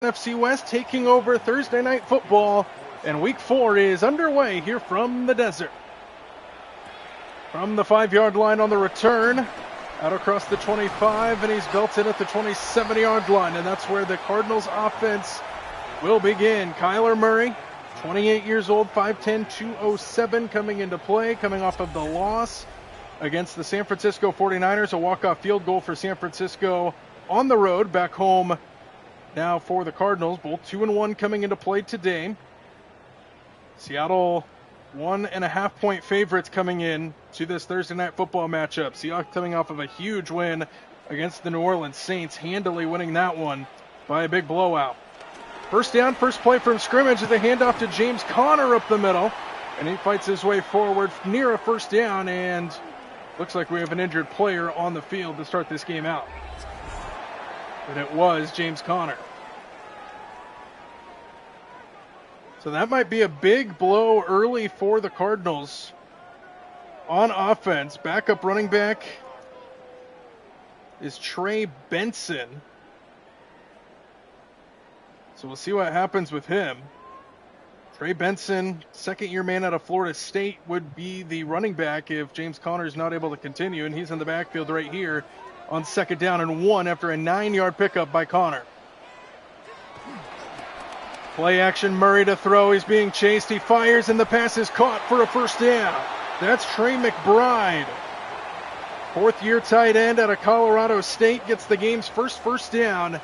NFC West taking over Thursday Night Football, and Week 4 is underway here from the desert. From the 5-yard line on the return, out across the 25, and he's belted at the 27-yard line, and that's where the Cardinals offense will begin. Kyler Murray, 28 years old, 5'10", 207, coming into play, coming off of the loss against the San Francisco 49ers, a walk-off field goal for San Francisco on the road, back home now for the Cardinals, both 2-1 coming into play today. Seattle 1.5-point favorites coming in to this Thursday Night Football matchup. Seahawks coming off of a huge win against the New Orleans Saints, handily winning that one by a big blowout. First down, first play from scrimmage is a handoff to James Conner up the middle, and he fights his way forward near a first down, and looks like we have an injured player on the field to start this game out. And it was James Conner. So that might be a big blow early for the Cardinals on offense. Backup running back is Trey Benson. So we'll see what happens with him. Trey Benson, second-year man out of Florida State, would be the running back if James Conner is not able to continue, and he's in the backfield right here on 2nd down and 1 after a 9-yard pickup by Conner. Play action, Murray to throw. He's being chased. He fires, and the pass is caught for a first down. That's Trey McBride. 4th-year tight end out of Colorado State gets the game's first down.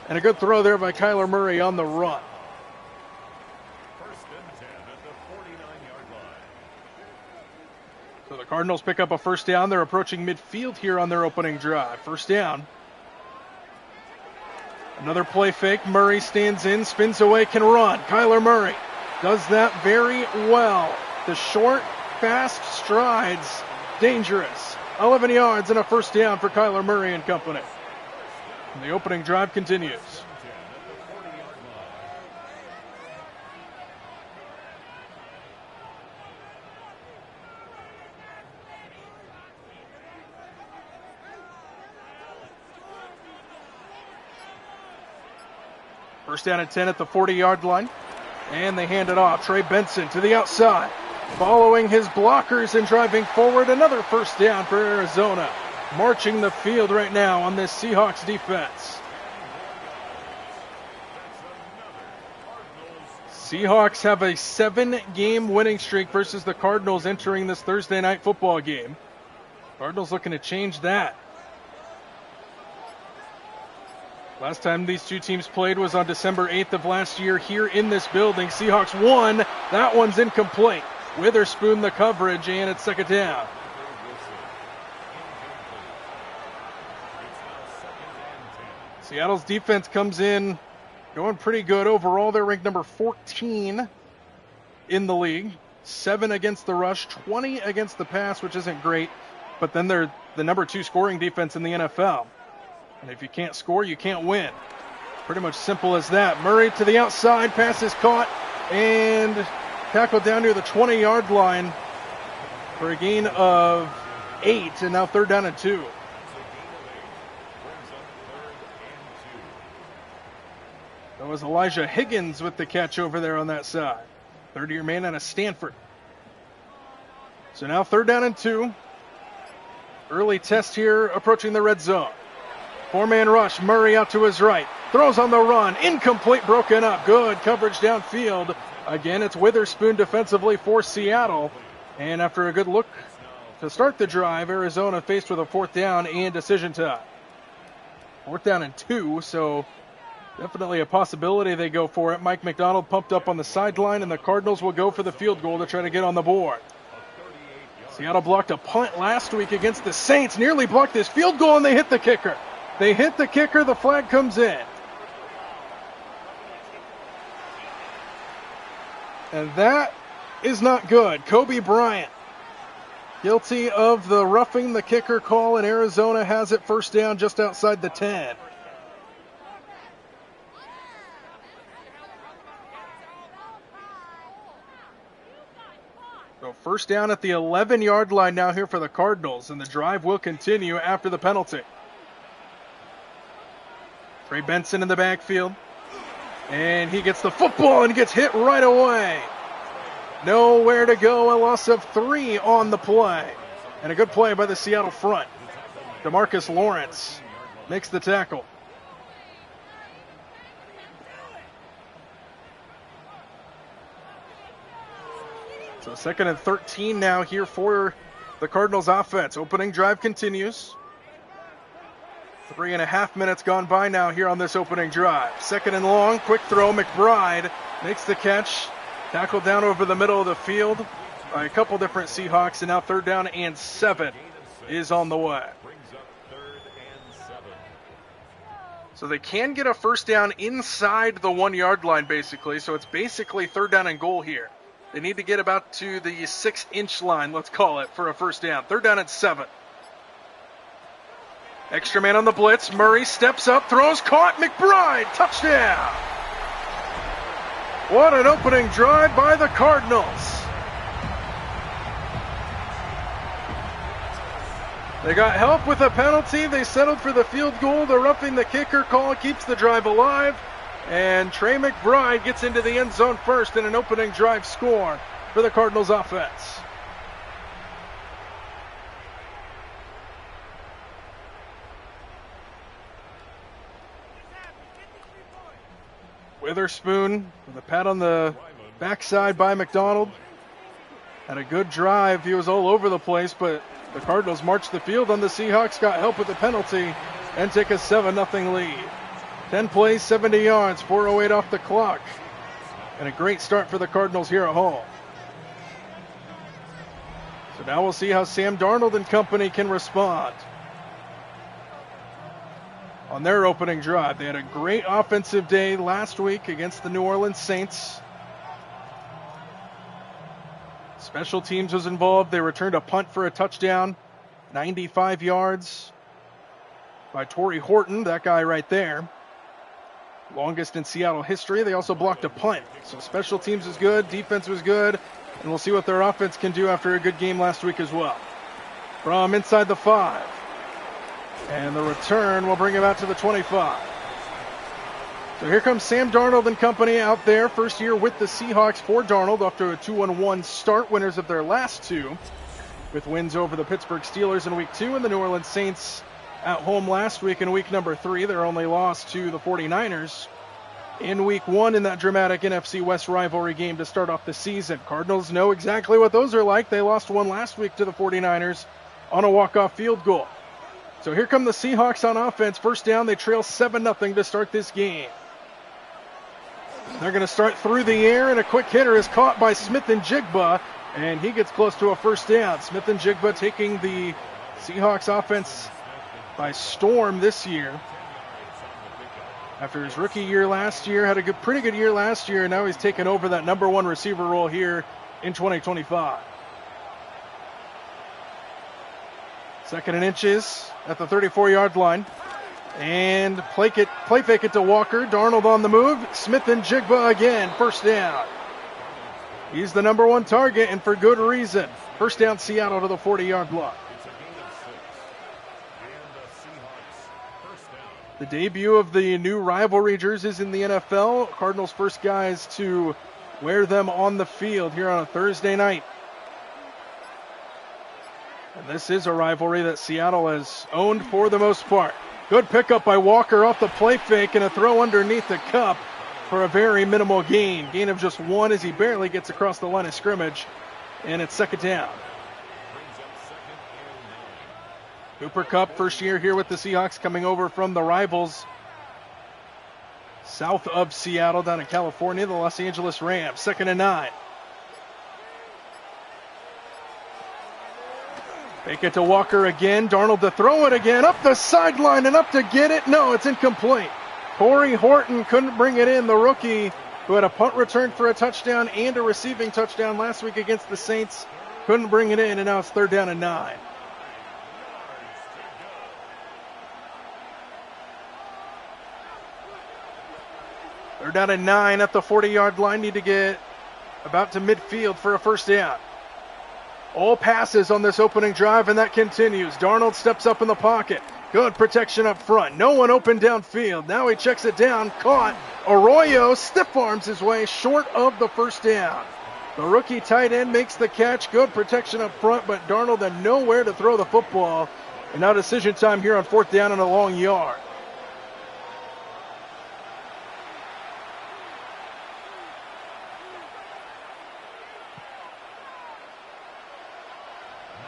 And a good throw there by Kyler Murray on the run. So the Cardinals pick up a first down. They're approaching midfield here on their opening drive. First down. Another play fake. Murray stands in, spins away, can run. Kyler Murray does that very well. The short, fast strides, dangerous. 11 yards and a first down for Kyler Murray and company. And the opening drive continues. First down and 10 at the 40-yard line. And they hand it off. Trey Benson to the outside. Following his blockers and driving forward. Another first down for Arizona. Marching the field right now on this Seahawks defense. Seahawks have a 7-game winning streak versus the Cardinals entering this Thursday night football game. Cardinals looking to change that. Last time these two teams played was on December 8th of last year here in this building. Seahawks won. That one's incomplete. Witherspoon the coverage, and it's 2nd down. Seattle's defense comes in going pretty good overall. They're ranked number 14 in the league. 7 against the rush, 20 against the pass, which isn't great. But then they're the number 2 scoring defense in the NFL. And if you can't score, you can't win. Pretty much simple as that. Murray to the outside, pass is caught, and tackled down near the 20-yard line for a gain of 8, and now 3rd down and 2. That was Elijah Higgins with the catch over there on that side. 30-year man out of Stanford. So now 3rd down and 2. Early test here approaching the red zone. 4-man rush, Murray out to his right. Throws on the run, incomplete, broken up. Good coverage downfield. Again, it's Witherspoon defensively for Seattle. And after a good look to start the drive, Arizona faced with a 4th down and decision time. 4th down and 2, so definitely a possibility they go for it. Mike McDonald pumped up on the sideline, and the Cardinals will go for the field goal to try to get on the board. Seattle blocked a punt last week against the Saints, nearly blocked this field goal, and they hit the kicker. They hit the kicker, the flag comes in. And that is not good. Kobe Bryant, guilty of the roughing the kicker call, and Arizona has it first down just outside the 10. So first down at the 11-yard line now here for the Cardinals, and the drive will continue after the penalty. Trey Benson in the backfield. And he gets the football and gets hit right away. Nowhere to go. A loss of 3 on the play. And a good play by the Seattle front. DeMarcus Lawrence makes the tackle. So 2nd and 13 now here for the Cardinals offense. Opening drive continues. 3.5 minutes gone by now here on this opening drive. 2nd and long, quick throw. McBride makes the catch. Tackled down over the middle of the field by a couple different Seahawks. And now 3rd down and 7 is on the way. So they can get a first down inside the 1-yard line basically. So it's basically 3rd down and goal here. They need to get about to the 6-inch line, let's call it, for a first down. 3rd down and 7. Extra man on the blitz. Murray steps up, throws, caught. McBride, touchdown. What an opening drive by the Cardinals. They got help with a penalty. They settled for the field goal. The roughing the kicker call keeps the drive alive. And Trey McBride gets into the end zone first in an opening drive score for the Cardinals offense. Witherspoon with a pat on the backside by McDonald. Had a good drive. He was all over the place, but the Cardinals marched the field on the Seahawks, got help with the penalty, and take a 7-0 lead. 10 plays, 70 yards, 4:08 off the clock. And a great start for the Cardinals here at home. So now we'll see how Sam Darnold and company can respond on their opening drive. They had a great offensive day last week against the New Orleans Saints. Special teams was involved. They returned a punt for a touchdown, 95 yards by Torrey Horton, that guy right there. Longest in Seattle history. They also blocked a punt. So special teams is good, defense was good, and we'll see what their offense can do after a good game last week as well. From inside the 5. And the return will bring him out to the 25. So here comes Sam Darnold and company out there. First year with the Seahawks for Darnold after a 2-1 start. Winners of their last 2 with wins over the Pittsburgh Steelers in week 2 and the New Orleans Saints at home last week in week number 3. Their only loss to the 49ers in week 1 in that dramatic NFC West rivalry game to start off the season. Cardinals know exactly what those are like. They lost one last week to the 49ers on a walk-off field goal. So here come the Seahawks on offense. First down, they trail 7-0 to start this game. They're going to start through the air, and a quick hitter is caught by Smith-Njigba, and he gets close to a first down. Smith-Njigba taking the Seahawks offense by storm this year. After his rookie year last year, had a pretty good year last year, and now he's taken over that number 1 receiver role here in 2025. 2nd and inches at the 34-yard line. And play fake it to Walker. Darnold on the move. Smith-Njigba again. First down. He's the number 1 target, and for good reason. First down, Seattle to the 40-yard line. The debut of the new rivalry jerseys in the NFL. Cardinals' first guys to wear them on the field here on a Thursday night. And this is a rivalry that Seattle has owned for the most part. Good pickup by Walker off the play fake and a throw underneath the cup for a very minimal gain. Gain of just 1 as he barely gets across the line of scrimmage. And it's 2nd down. Cooper Kupp, first year here with the Seahawks, coming over from the rivals south of Seattle down in California, the Los Angeles Rams. 2nd and 9. Fake it to Walker again. Darnold to throw it again. Up the sideline and up to get it. No, it's incomplete. Torrey Horton couldn't bring it in. The rookie who had a punt return for a touchdown and a receiving touchdown last week against the Saints couldn't bring it in, and now it's 3rd down and 9. They're down at 9 at the 40-yard line. Need to get about to midfield for a first down. All passes on this opening drive, and that continues. Darnold steps up in the pocket. Good protection up front. No one open downfield. Now he checks it down. Caught Arroyo stiff arms his way short of the first down. The rookie tight end makes the catch. Good protection up front, but Darnold had nowhere to throw the football. And now decision time here on 4th down and a long yard.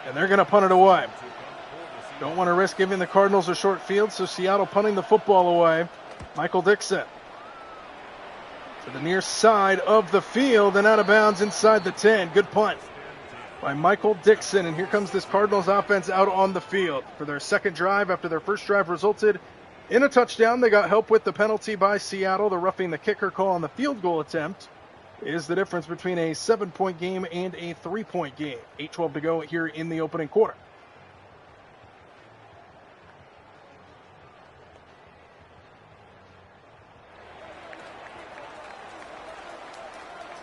And they're going to punt it away. Don't want to risk giving the Cardinals a short field, so Seattle punting the football away. Michael Dixon to the near side of the field and out of bounds inside the 10. Good punt by Michael Dixon. And here comes this Cardinals offense out on the field for their second drive after their first drive resulted in a touchdown. They got help with the penalty by Seattle. The roughing the kicker call on the field goal attempt is the difference between a 7-point game and a 3-point game. 8:12 to go here in the opening quarter.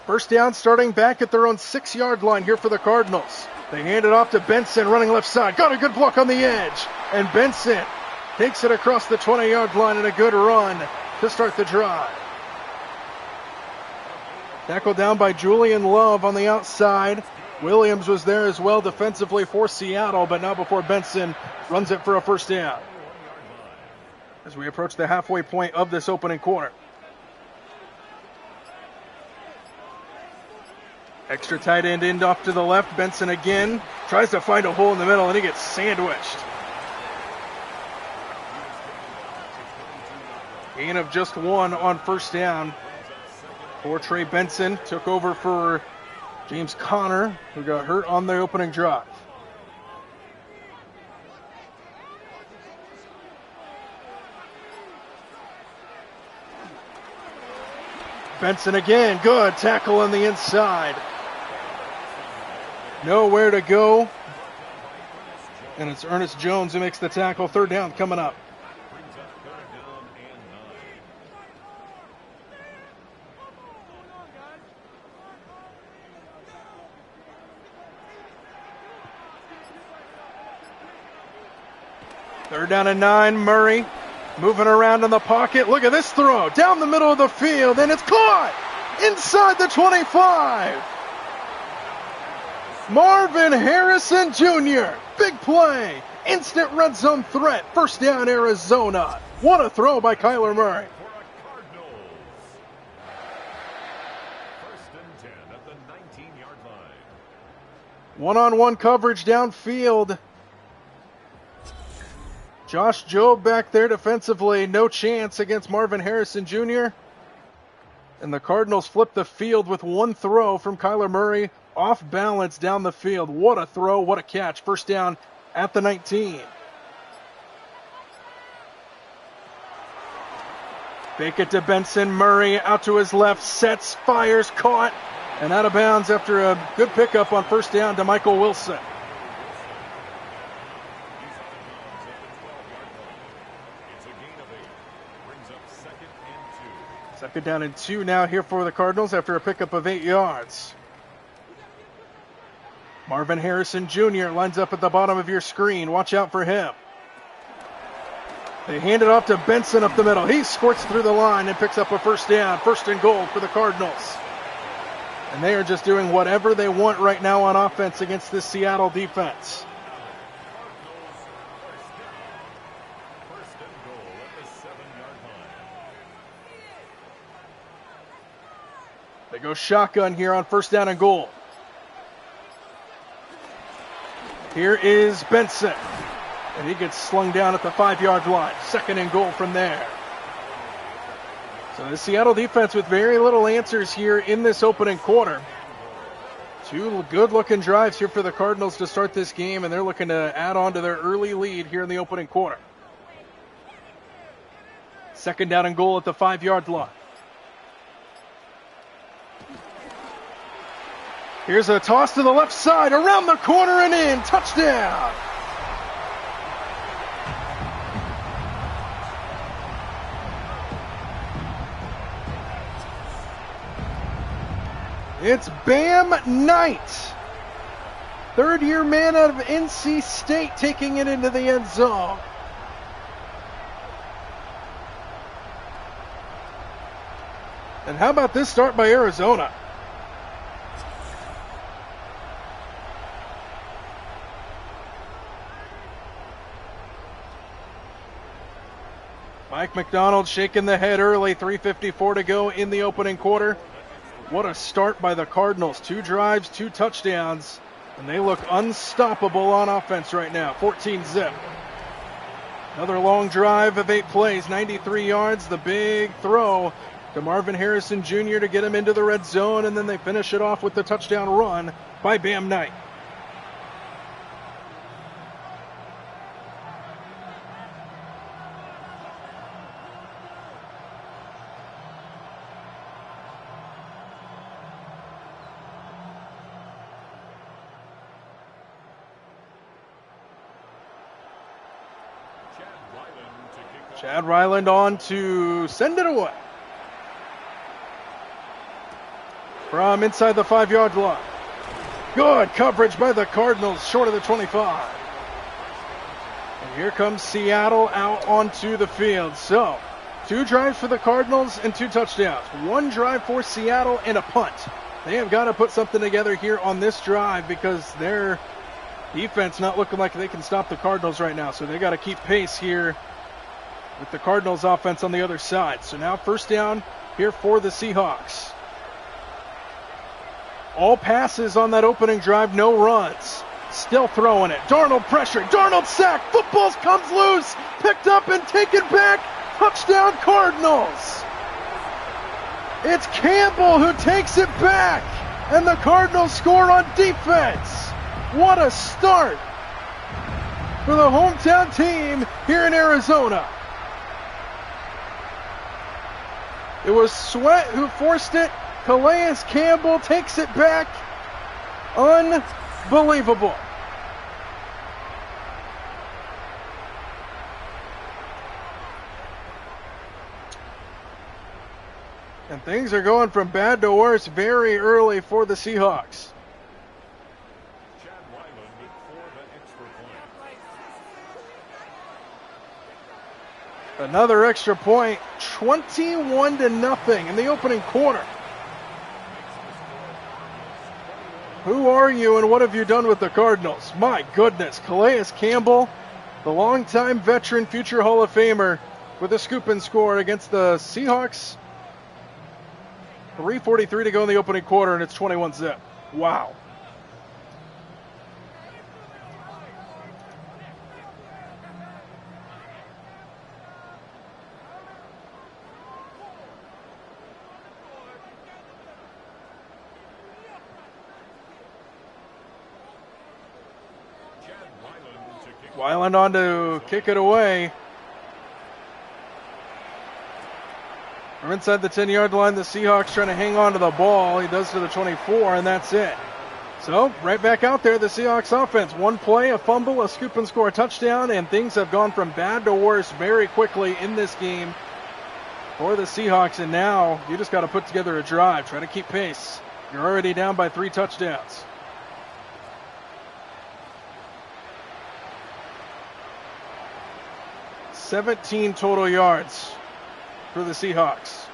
First down starting back at their own 6-yard line here for the Cardinals. They hand it off to Benson running left side. Got a good block on the edge. And Benson takes it across the 20-yard line and a good run to start the drive. Tackled down by Julian Love on the outside. Williams was there as well defensively for Seattle, but not before Benson runs it for a first down. As we approach the halfway point of this opening quarter. Extra tight end off to the left. Benson again tries to find a hole in the middle and he gets sandwiched. Gain of just 1 on first down. For Trey Benson, took over for James Conner, who got hurt on the opening drive. Benson again, good tackle on the inside. Nowhere to go. And it's Ernest Jones who makes the tackle. Third down coming up. Third down and 9, Murray moving around in the pocket. Look at this throw, down the middle of the field, and it's caught inside the 25. Marvin Harrison Jr., big play, instant red zone threat, first down Arizona. What a throw by Kyler Murray. First and 10 at the 19-yard line. One-on-one coverage downfield. Josh Jobe back there defensively, no chance against Marvin Harrison Jr. And the Cardinals flip the field with one throw from Kyler Murray, off balance down the field. What a throw, what a catch. First down at the 19. Fake it to Benson. Murray out to his left, sets, fires, caught, and out of bounds after a good pickup on first down to Michael Wilson. Second down and 2 now here for the Cardinals after a pickup of 8 yards. Marvin Harrison Jr. lines up at the bottom of your screen. Watch out for him. They hand it off to Benson up the middle. He squirts through the line and picks up a first down. First and goal for the Cardinals. And they are just doing whatever they want right now on offense against this Seattle defense. They go shotgun here on first down and goal. Here is Benson. And he gets slung down at the 5-yard line. Second and goal from there. So the Seattle defense with very little answers here in this opening quarter. 2 good-looking drives here for the Cardinals to start this game, and they're looking to add on to their early lead here in the opening quarter. Second down and goal at the 5-yard line. Here's a toss to the left side, around the corner and in. Touchdown! It's Bam Knight. Third-year man out of NC State taking it into the end zone. And how about this start by Arizona? Mike McDonald shaking the head early, 3:54 to go in the opening quarter. What a start by the Cardinals. 2 drives, 2 touchdowns, and they look unstoppable on offense right now. 14-zip. Another long drive of 8 plays, 93 yards. The big throw to Marvin Harrison Jr. to get him into the red zone, and then they finish it off with the touchdown run by Bam Knight. Chad Ryland on to send it away from inside the 5-yard line. Good coverage by the Cardinals, short of the 25. And here comes Seattle out onto the field. So, 2 drives for the Cardinals and 2 touchdowns. 1 drive for Seattle and a punt. They have got to put something together here on this drive because their defense not looking like they can stop the Cardinals right now. So they got to keep pace here with the Cardinals offense on the other side. So now first down here for the Seahawks. All passes on that opening drive, no runs. Still throwing it. Darnold pressure. Darnold sacked. Football comes loose. Picked up and taken back. Touchdown Cardinals. It's Campbell who takes it back. And the Cardinals score on defense. What a start for the hometown team here in Arizona. It was Sweat who forced it. Calais Campbell takes it back. Unbelievable. And things are going from bad to worse very early for the Seahawks. Another extra point, 21-0 in the opening quarter. Who are you and what have you done with the Cardinals? My goodness, Calais Campbell, the longtime veteran, future Hall of Famer, with a scoop and score against the Seahawks. 3:43 to go in the opening quarter, and it's 21-0. Wow. Weiland on to kick it away. From inside the 10-yard line, the Seahawks trying to hang on to the ball. He does to the 24, and that's it. So, right back out there, the Seahawks offense. 1 play, a fumble, a scoop and score, a touchdown, and things have gone from bad to worse very quickly in this game for the Seahawks. And now you just got to put together a drive. Try to keep pace. You're already down by 3 touchdowns. 17 total yards for the Seahawks.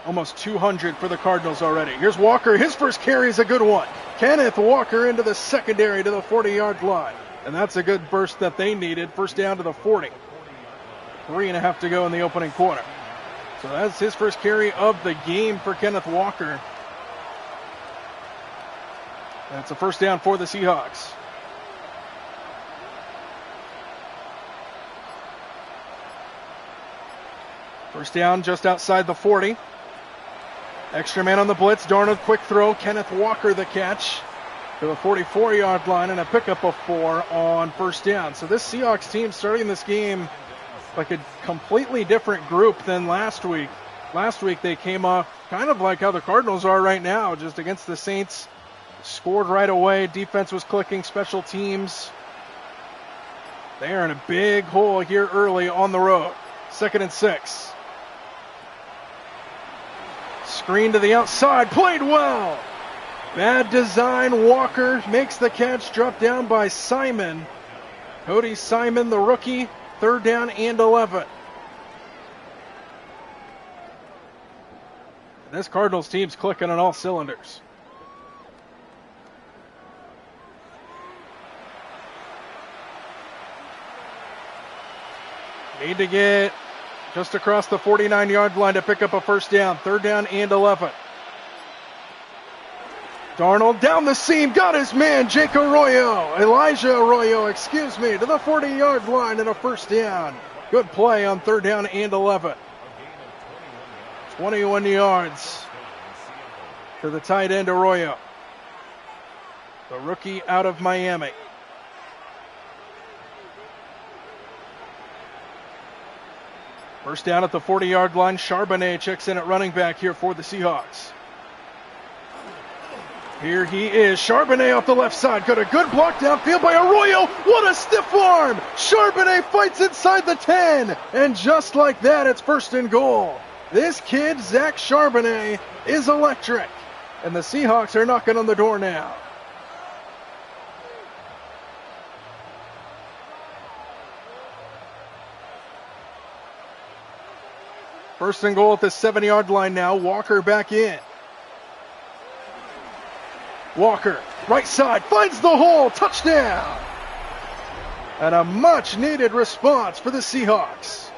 Almost 200 for the Cardinals already. Here's Walker. His first carry is a good one. Kenneth Walker into the secondary to the 40-yard line. And that's a good burst that they needed. First down to the 40. 3.5 to go in the opening quarter. So that's his first carry of the game for Kenneth Walker. That's a first down for the Seahawks. First down just outside the 40. Extra man on the blitz. Darnold, quick throw. Kenneth Walker the catch to the 44-yard line and a pickup of 4 on first down. So this Seahawks team starting this game like a completely different group than last week. Last week they came off kind of like how the Cardinals are right now, just against the Saints. Scored right away. Defense was clicking. Special teams. They are in a big hole here early on the road. 2nd and 6. Screen to the outside, played well. Bad design, Walker makes the catch, dropped down by Simon. Cody Simon, the rookie, 3rd down and 11. This Cardinals team's clicking on all cylinders. Need to get just across the 49-yard line to pick up a first down. 3rd down and 11. Darnold down the seam, got his man, Elijah Arroyo, to the 40-yard line and a first down. Good play on 3rd down and 11. 21 yards to the tight end Arroyo, the rookie out of Miami. First down at the 40-yard line. Charbonnet checks in at running back here for the Seahawks. Here he is. Charbonnet off the left side. Got a good block downfield by Arroyo. What a stiff arm. Charbonnet fights inside the 10. And just like that, it's 1st and goal. This kid, Zach Charbonnet, is electric. And the Seahawks are knocking on the door now. First and goal at the 7-yard line now. Walker back in. Walker, right side, finds the hole. Touchdown. And a much-needed response for the Seahawks.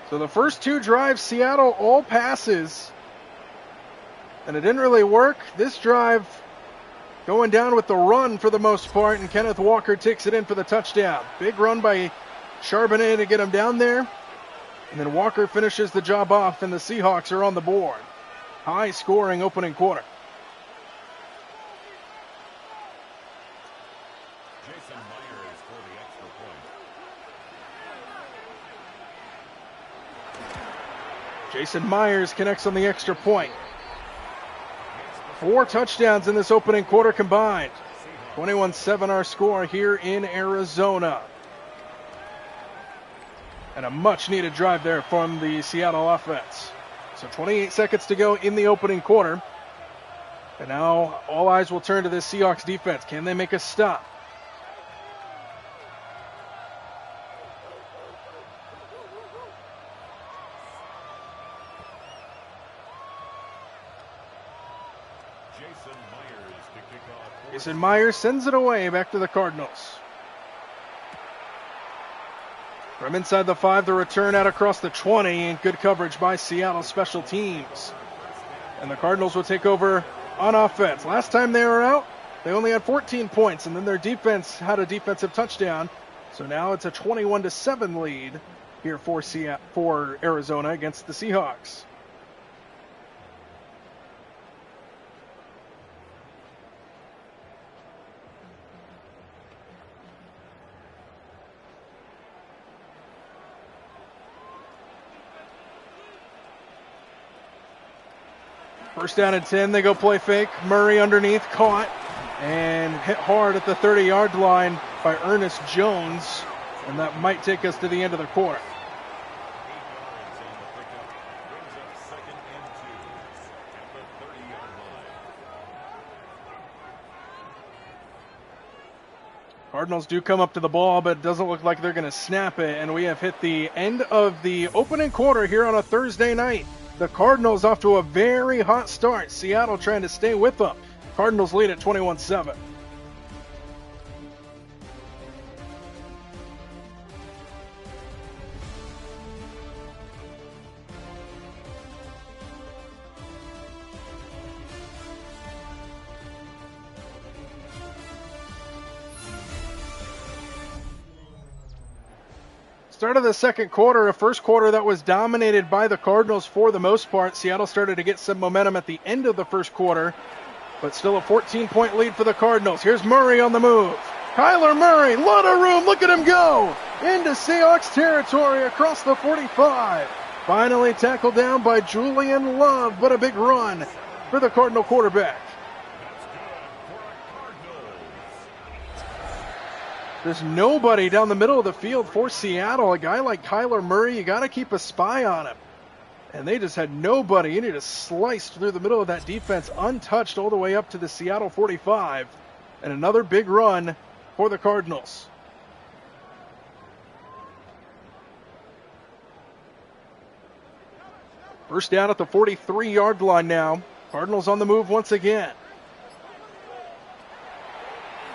So the first 2 drives, Seattle all passes. And it didn't really work. This drive going down with the run for the most part, and Kenneth Walker takes it in for the touchdown. Big run by Charbonnet to get him down there. And then Walker finishes the job off, and the Seahawks are on the board. High-scoring opening quarter. Jason Myers for the extra point. Jason Myers connects on the extra point. 4 touchdowns in this opening quarter combined. 21-7 our score here in Arizona. And a much-needed drive there from the Seattle offense. So 28 seconds to go in the opening quarter. And now all eyes will turn to this Seahawks defense. Can they make a stop? Jason Myers sends it away back to the Cardinals. From inside the 5, the return out across the 20, and good coverage by Seattle special teams. And the Cardinals will take over on offense. Last time they were out, they only had 14 points, and then their defense had a defensive touchdown. So now it's a 21-7 lead here for Arizona against the Seahawks. First down and 10, they go play fake. Murray underneath, caught, and hit hard at the 30-yard line by Ernest Jones. And that might take us to the end of the quarter. Cardinals do come up to the ball, but it doesn't look like they're going to snap it. And we have hit the end of the opening quarter here on a Thursday night. The Cardinals off to a very hot start. Seattle trying to stay with them. Cardinals lead at 21-7. Start of the second quarter, a first quarter that was dominated by the Cardinals for the most part. Seattle started to get some momentum at the end of the first quarter, but still a 14-point lead for the Cardinals. Here's Murray on the move. Kyler Murray, lot of room, look at him go! Into Seahawks territory across the 45. Finally tackled down by Julian Love, but a big run for the Cardinal quarterback. There's nobody down the middle of the field for Seattle. A guy like Kyler Murray, you got to keep a spy on him. And they just had nobody. You need to slice through the middle of that defense untouched all the way up to the Seattle 45. And another big run for the Cardinals. First down at the 43-yard line now. Cardinals on the move once again.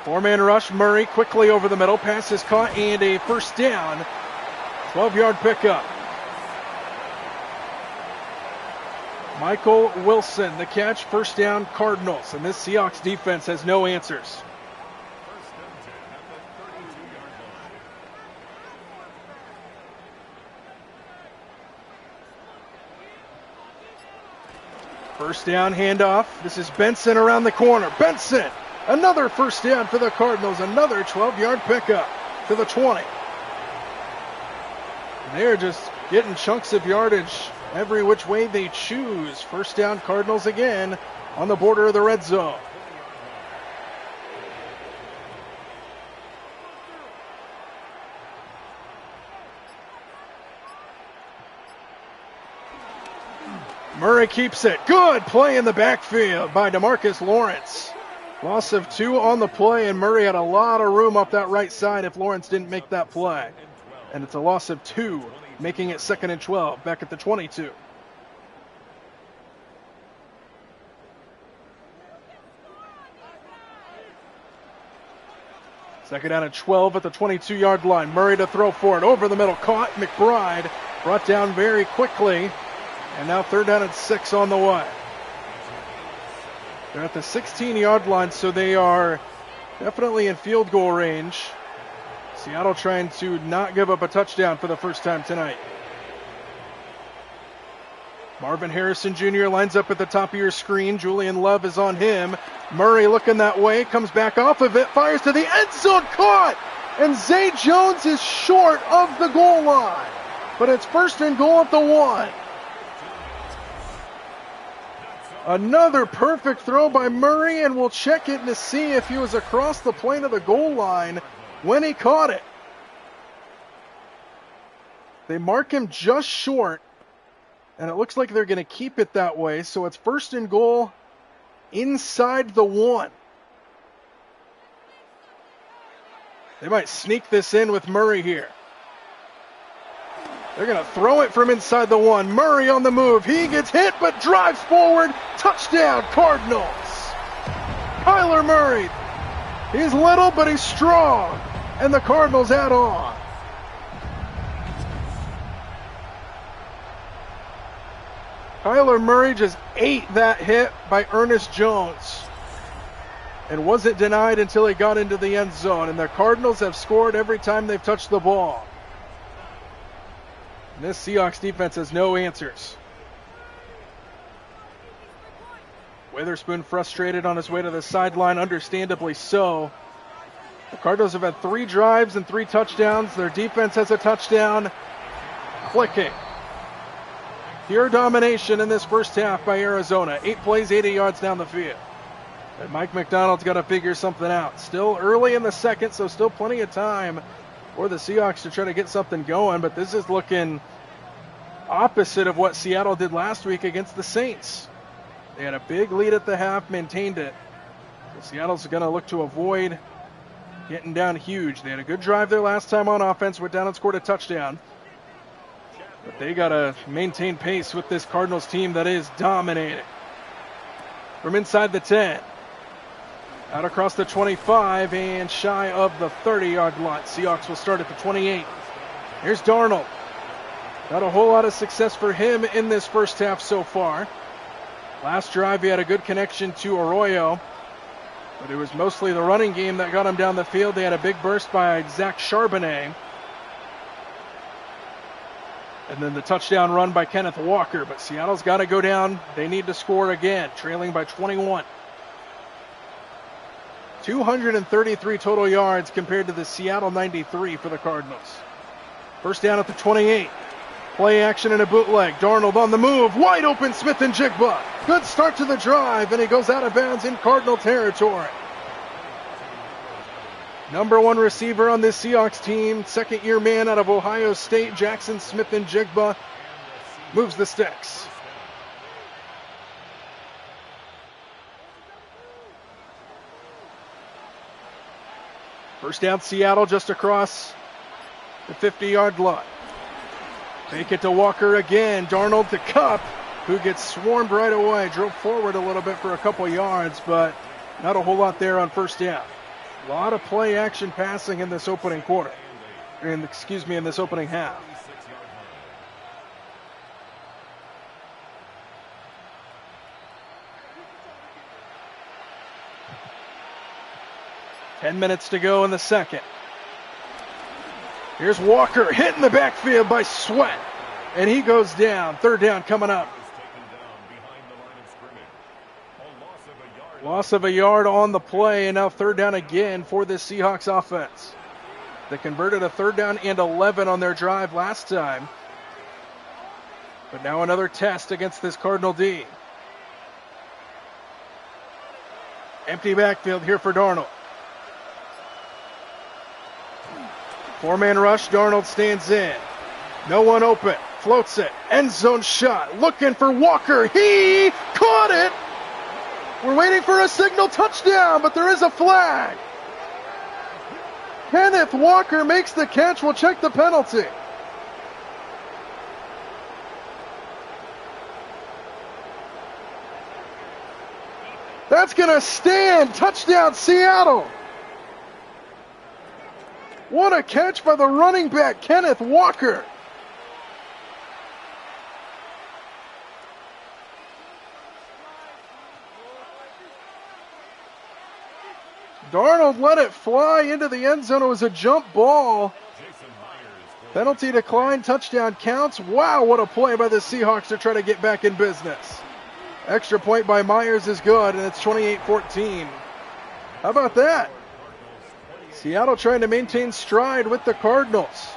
Four-man rush. Murray quickly over the middle. Pass is caught and a first down. 12-yard pickup. Michael Wilson, the catch, first down, Cardinals. And this Seahawks defense has no answers. First down handoff. This is Benson around the corner. Benson, another first down for the Cardinals. Another 12-yard pickup to the 20. They're just getting chunks of yardage every which way they choose. First down, Cardinals again on the border of the red zone. Murray keeps it. Good play in the backfield by DeMarcus Lawrence. Loss of 2 on the play, and Murray had a lot of room up that right side if Lawrence didn't make that play. And it's a loss of 2, making it 2nd and 12, back at the 22. Second down and 12 at the 22-yard line. Murray to throw for it. Over the middle. Caught. McBride brought down very quickly. And now third down and 6 on the way. They're at the 16-yard line, so they are definitely in field goal range. Seattle trying to not give up a touchdown for the first time tonight. Marvin Harrison Jr. lines up at the top of your screen. Julian Love is on him. Murray looking that way, comes back off of it, fires to the end zone, caught! And Zay Jones is short of the goal line. But it's first and goal at the 1. Another perfect throw by Murray, and we'll check it to see if he was across the plane of the goal line when he caught it. They mark him just short, and it looks like they're going to keep it that way, so it's first and goal inside the 1. They might sneak this in with Murray here. They're going to throw it from inside the 1. Murray on the move. He gets hit, but drives forward. Touchdown, Cardinals. Kyler Murray. He's little, but he's strong. And the Cardinals add on. Kyler Murray just ate that hit by Ernest Jones and wasn't denied until he got into the end zone. And the Cardinals have scored every time they've touched the ball. And this Seahawks defense has no answers. Witherspoon frustrated on his way to the sideline, understandably so. The Cardinals have had 3 drives and 3 touchdowns. Their defense has a touchdown. Clicking. Pure domination in this first half by Arizona. 8 plays, 80 yards down the field. And Mike McDonald's got to figure something out. Still early in the second, so still plenty of time for the Seahawks to try to get something going, but this is looking opposite of what Seattle did last week against the Saints. They had a big lead at the half, maintained it. So Seattle's going to look to avoid getting down huge. They had a good drive there last time on offense, went down and scored a touchdown. But they got to maintain pace with this Cardinals team that is dominating. From inside the 10. Out across the 25 and shy of the 30-yard line. Seahawks will start at the 28. Here's Darnold. Not a whole lot of success for him in this first half so far. Last drive he had a good connection to Arroyo, but it was mostly the running game that got him down the field. They had a big burst by Zach Charbonnet. And then the touchdown run by Kenneth Walker. But Seattle's got to go down. They need to score again, trailing by 21. 233 total yards compared to the Seattle 93 for the Cardinals. First down at the 28. Play action and a bootleg. Darnold on the move. Wide open Smith and Jigba. Good start to the drive, and he goes out of bounds in Cardinal territory. Number 1 receiver on this Seahawks team, second-year man out of Ohio State, Jackson Smith and Jigba, moves the sticks. First down, Seattle just across the 50-yard line. Take it to Walker again. Darnold to Kupp. who gets swarmed right away. Drove forward a little bit for a couple yards, but not a whole lot there on first down. A lot of play action passing in this opening quarter. In this opening half. Ten minutes to go in the second. Here's Walker hit in the backfield by Sweat, and he goes down. Third down coming up. Loss of a yard on the play, and now third down again for this Seahawks offense. They converted a third down and 11 on their drive last time. But now another test against this Cardinal D. Empty backfield here for Darnold. Four-man rush, Darnold stands in. No one open, floats it, end zone shot, looking for Walker, he caught it! We're waiting for a signal touchdown, but there is a flag. Kenneth Walker makes the catch, we'll check the penalty. That's gonna stand, touchdown Seattle. What a catch by the running back, Kenneth Walker. Darnold let it fly into the end zone. It was a jump ball. Penalty decline, touchdown counts. Wow, what a play by the Seahawks to try to get back in business. Extra point by Myers is good, and it's 28-14. How about that? Seattle trying to maintain stride with the Cardinals.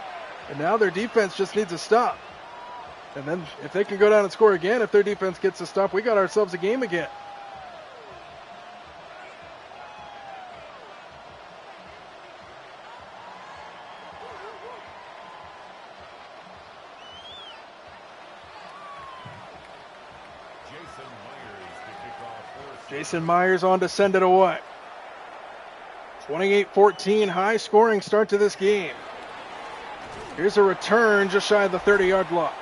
And now their defense just needs a stop. And then if they can go down and score again, if their defense gets a stop, we got ourselves a game again. Jason Myers on to send it away. 28-14, high scoring start to this game. Here's a return just shy of the 30-yard line.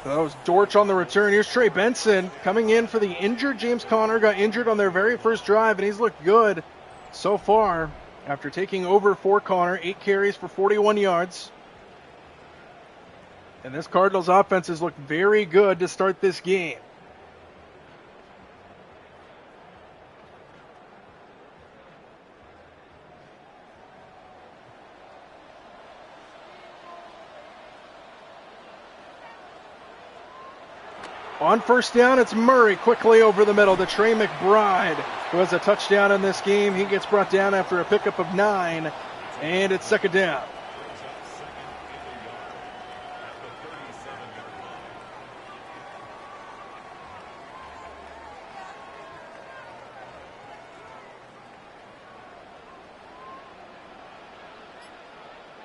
So that was Dortch on the return. Here's Trey Benson coming in for the injured James Conner. Got injured on their very first drive, and he's looked good so far after taking over for Conner. 8 carries for 41 yards. And this Cardinals offense has looked very good to start this game. On first down, it's Murray quickly over the middle to Trey McBride, who has a touchdown in this game. He gets brought down after a pickup of 9, and it's second down.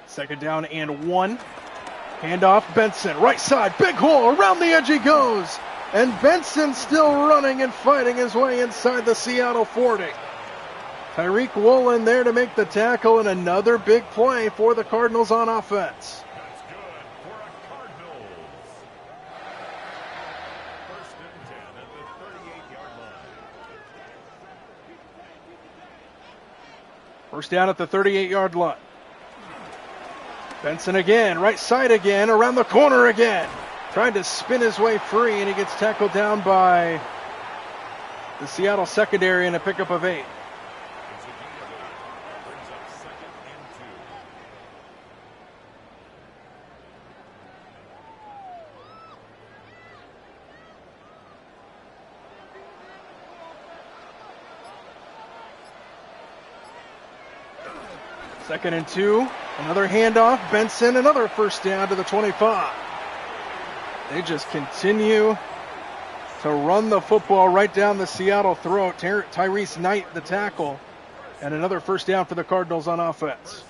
Second down and 1. Handoff, Benson, right side, big hole, around the edge he goes. And Benson still running and fighting his way inside the Seattle 40. Tyreek Woolen there to make the tackle, and another big play for the Cardinals on offense. That's good for a Cardinals. First and 10 at the 38-yard line. First down at the 38-yard line. Benson again, right side again, around the corner again. Trying to spin his way free, and he gets tackled down by the Seattle secondary in a pickup of 8. Second and 2, another handoff, Benson, another first down to the 25. They just continue to run the football right down the Seattle throat. Tyrese Knight, the tackle, and another first down for the Cardinals on offense.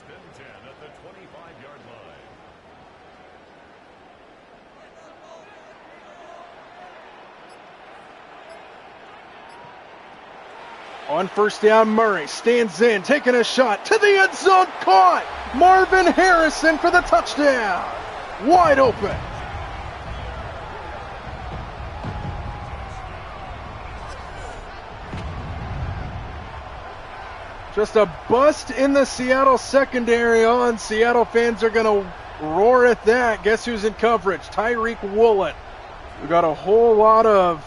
On first down, Murray stands in, taking a shot to the end zone, caught! Marvin Harrison for the touchdown! Wide open. Just a bust in the Seattle secondary on. Seattle fans are going to roar at that. Guess who's in coverage? Tyreek Woolen. We got a whole lot of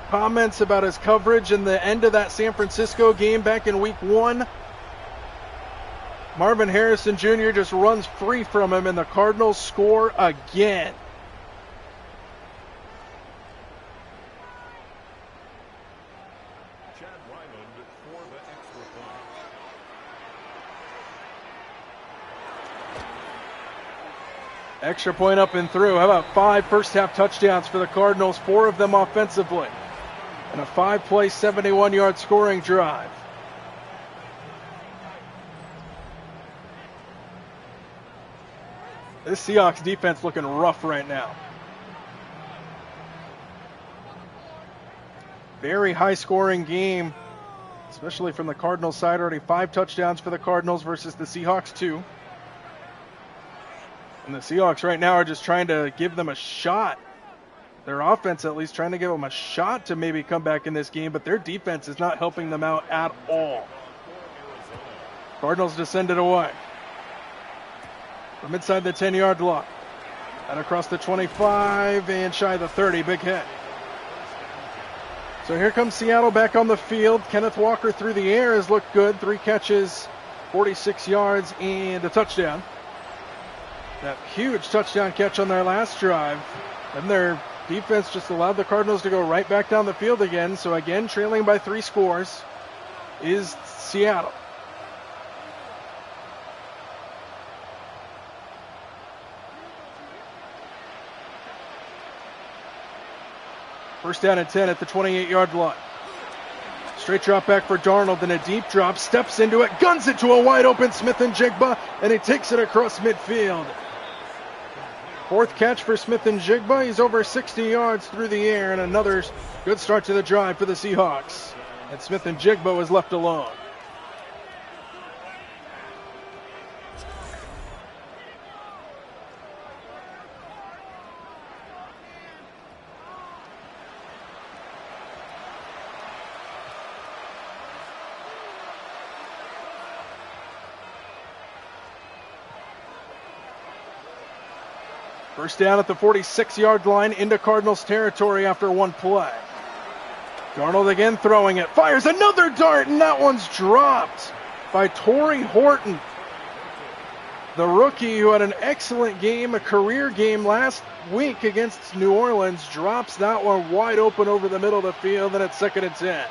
comments about his coverage in the end of that San Francisco game back in week 1. Marvin Harrison Jr. just runs free from him, and the Cardinals score again. Extra point up and through. How about 5 first-half touchdowns for the Cardinals, 4 of them offensively, and a 5-play, 71-yard scoring drive. This Seahawks defense looking rough right now. Very high-scoring game, especially from the Cardinals side. Already 5 touchdowns for the Cardinals versus the Seahawks 2. And the Seahawks right now are just trying to give them a shot. Their offense at least trying to give them a shot to maybe come back in this game, but their defense is not helping them out at all. Cardinals just send it away. From inside the 10-yard line. And across the 25 and shy of the 30. Big hit. So here comes Seattle back on the field. Kenneth Walker through the air has looked good. 3 catches, 46 yards, and a touchdown. That huge touchdown catch on their last drive. And their defense just allowed the Cardinals to go right back down the field again. So again, trailing by 3 scores is Seattle. First down and 10 at the 28-yard line. Straight drop back for Darnold, and a deep drop, steps into it, guns it to a wide open Smith-Njigba, and he takes it across midfield. 4th catch for Smith-Njigba. He's over 60 yards through the air, and another good start to the drive for the Seahawks. And Smith-Njigba was left alone. First down at the 46-yard line into Cardinals territory after 1 play. Darnold again throwing it. Fires another dart, and that one's dropped by Torrey Horton. The rookie who had an excellent game, a career game last week against New Orleans, drops that one wide open over the middle of the field, and it's 2nd and 10.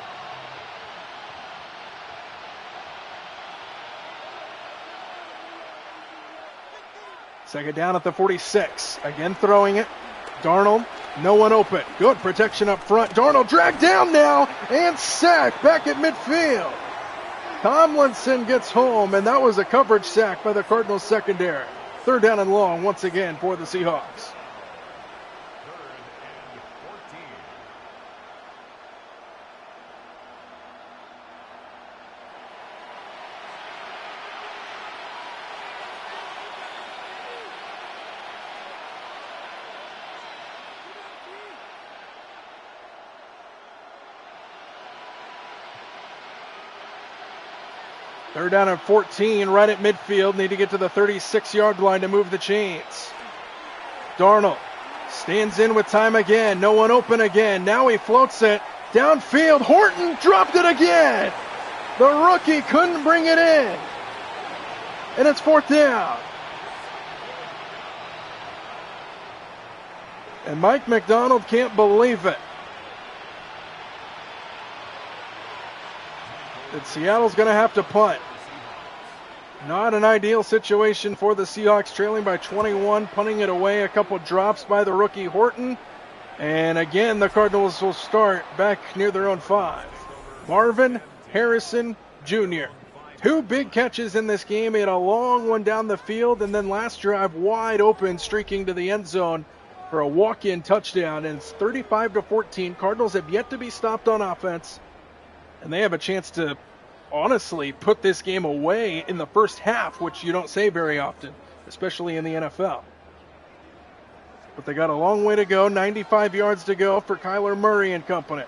Second down at the 46. Again throwing it. Darnold, no one open. Good protection up front. Darnold dragged down now and sacked back at midfield. Tomlinson gets home, and that was a coverage sack by the Cardinals secondary. 3rd down and long once again for the Seahawks. Third down and 14, right at midfield. Need to get to the 36-yard line to move the chains. Darnold stands in with time again. No one open again. Now he floats it downfield. Horton dropped it again. The rookie couldn't bring it in. And it's 4th down. And Mike McDonald can't believe it. That Seattle's going to have to punt. Not an ideal situation for the Seahawks, trailing by 21, punting it away. A couple drops by the rookie Horton. And again, the Cardinals will start back near their own 5. Marvin Harrison Jr. 2 big catches in this game. He had a long one down the field, and then last drive wide open, streaking to the end zone for a walk-in touchdown. And it's 35-14. Cardinals have yet to be stopped on offense. And they have a chance to honestly put this game away in the first half, which you don't say very often, especially in the NFL. But they got a long way to go, 95 yards to go for Kyler Murray and company.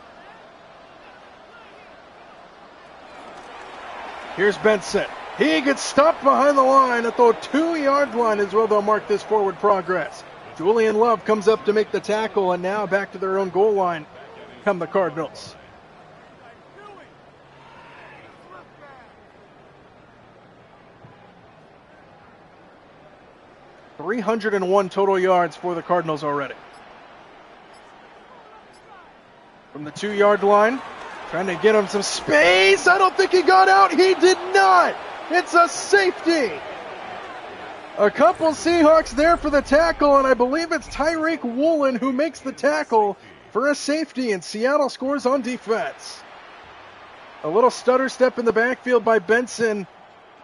Here's Benson. He gets stopped behind the line at the 2-yard line is where they'll mark this forward progress. Julian Love comes up to make the tackle, and now back to their own goal line come the Cardinals. .301 total yards for the Cardinals already. From the 2-yard line, trying to get him some space. I don't think he got out. He did not. It's a safety. A couple Seahawks there for the tackle, and I believe it's Tyreek Woolen who makes the tackle for a safety, and Seattle scores on defense. A little stutter step in the backfield by Benson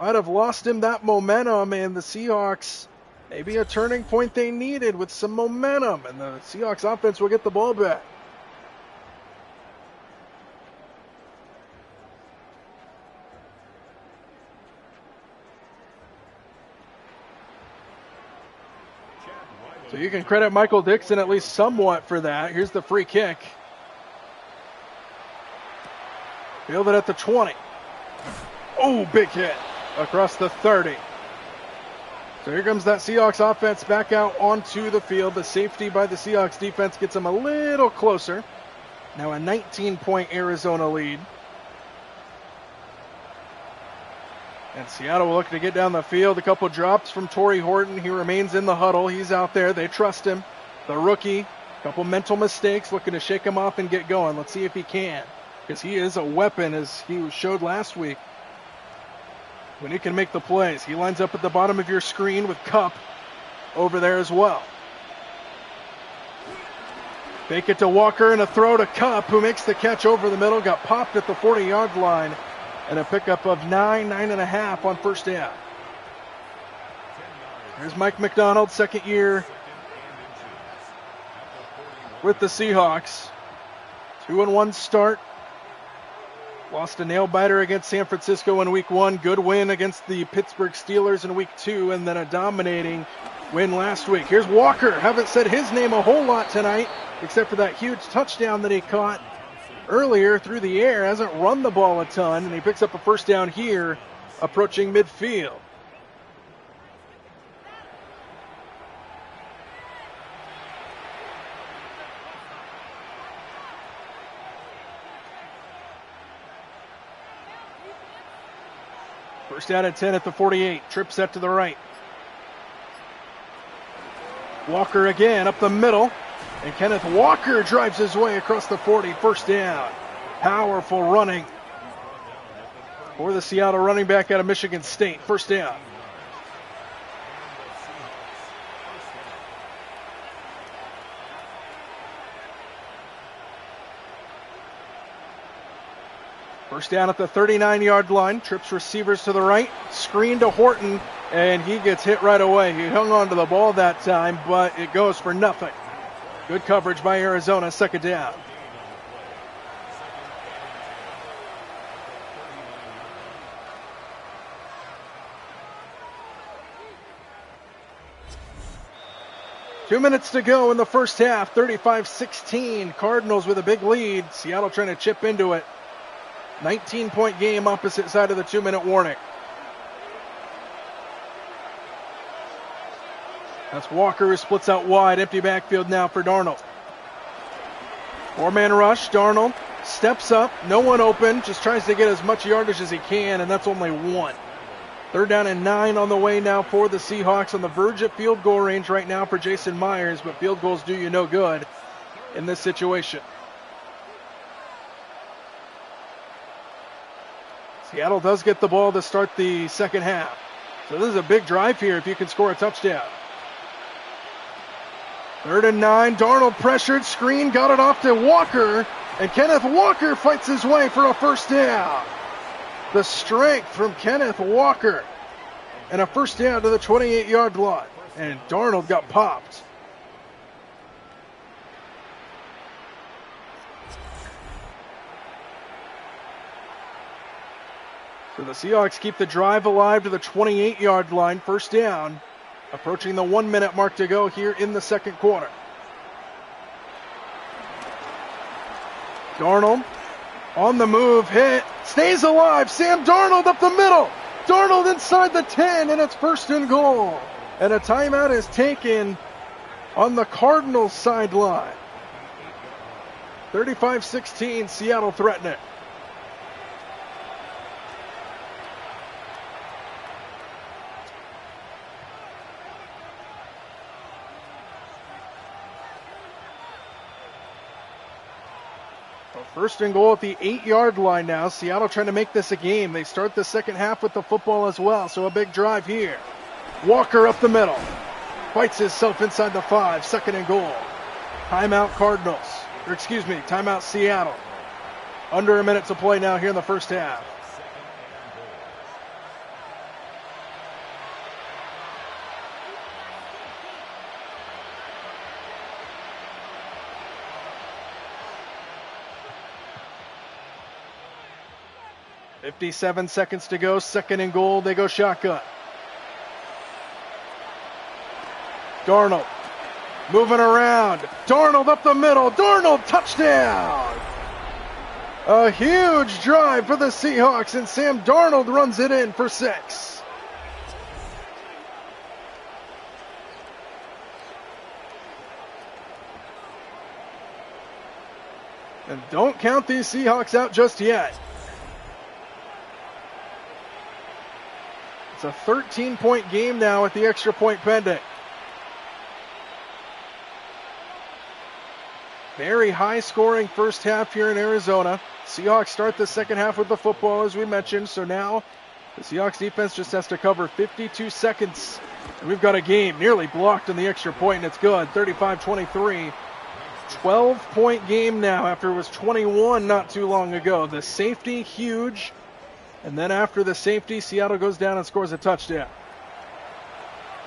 might have lost him that momentum, and the Seahawks, maybe a turning point they needed with some momentum, and the Seahawks offense will get the ball back. So you can credit Michael Dixon at least somewhat for that. Here's the free kick. Fielded at the 20. Oh, big hit across the 30. So here comes that Seahawks offense back out onto the field. The safety by the Seahawks defense gets them a little closer. Now a 19-point Arizona lead. And Seattle will look to get down the field. A couple drops from Torrey Horton. He remains in the huddle. He's out there. They trust him. The rookie, a couple mental mistakes, looking to shake him off and get going. Let's see if he can, because he is a weapon, as he showed last week, when he can make the plays. He lines up at the bottom of your screen with Kupp over there as well. Fake it to Walker and a throw to Kupp, who makes the catch over the middle. Got popped at the 40-yard line. And a pickup of 9.5 on first down. There's Mike McDonald, second year with the Seahawks. 2-1 start. Lost a nail-biter against San Francisco in week 1. Good win against the Pittsburgh Steelers in week 2. And then a dominating win last week. Here's Walker. Haven't said his name a whole lot tonight, except for that huge touchdown that he caught earlier through the air. Hasn't run the ball a ton, and he picks up a first down here approaching midfield. First down at 10 at the 48. Trip set to the right. Walker again up the middle. And Kenneth Walker drives his way across the 40, first down. Powerful running for the Seattle running back out of Michigan State, first down. First down at the 39-yard line. Trips receivers to the right. Screen to Horton, and he gets hit right away. He hung on to the ball that time, but it goes for nothing. Good coverage by Arizona, second down. Two minutes to go in the first half, 35-16. Cardinals with a big lead. Seattle trying to chip into it. 19-point game opposite side of the 2-minute warning. That's Walker, who splits out wide. Empty backfield now for Darnold. 4-man rush. Darnold steps up. No one open. Just tries to get as much yardage as he can, and that's only one. Third down and 9 on the way now for the Seahawks. On the verge of field goal range right now for Jason Myers, but field goals do you no good in this situation. Seattle does get the ball to start the second half. So this is a big drive here if you can score a touchdown. Third and 9, Darnold pressured, screen, got it off to Walker, and Kenneth Walker fights his way for a first down. The strength from Kenneth Walker, and a first down to the 28-yard line, and Darnold got popped. So the Seahawks keep the drive alive to the 28-yard line, first down. Approaching the 1-minute mark to go here in the second quarter. Darnold on the move, hit, Stays alive. Sam Darnold up the middle. Darnold inside the 10, and it's first and goal. And a timeout is taken on the Cardinals sideline. 35-16, Seattle threatening. First and goal at the 8-yard line now. Seattle trying to make this a game. They start the second half with the football as well, so a big drive here. Walker up the middle. Fights himself inside the 5. Second and goal. Timeout Cardinals. Timeout Seattle. Under a minute to play now here in the first half. .57 seconds to go. Second and goal. They go shotgun. Darnold moving around. Darnold up the middle. Darnold touchdown. A huge drive for the Seahawks, and Sam Darnold runs it in for 6. And don't count these Seahawks out just yet. It's a 13-point game now with the extra point pending. Very high-scoring first half here in Arizona. Seahawks start the second half with the football, as we mentioned. So now the Seahawks defense just has to cover 52 seconds. And we've got a game nearly blocked on the extra point, and it's good. 35-23. 12-point game now after it was 21 not too long ago. The safety, huge. And then after the safety, Seattle goes down and scores a touchdown.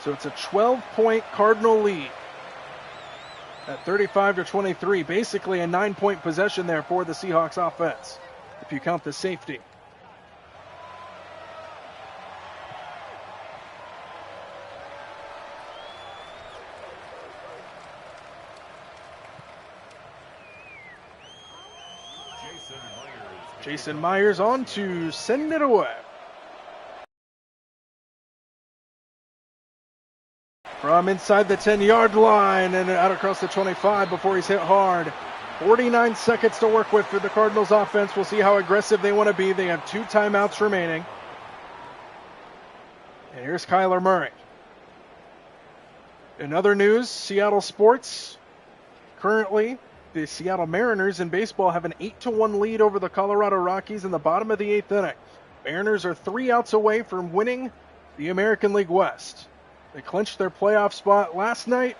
So it's a 12-point Cardinal lead at 35-23. Basically a 9-point possession there for the Seahawks offense, if you count the safety. Jason Myers on to send it away. From inside the 10-yard line and out across the 25 before he's hit hard. 49 seconds to work with for the Cardinals offense. We'll see how aggressive they want to be. They have 2 timeouts remaining. And here's Kyler Murray. In other news, Seattle sports. Currently, the Seattle Mariners in baseball have an 8-1 lead over the Colorado Rockies in the bottom of the 8th inning. Mariners are 3 outs away from winning the American League West. They clinched their playoff spot last night.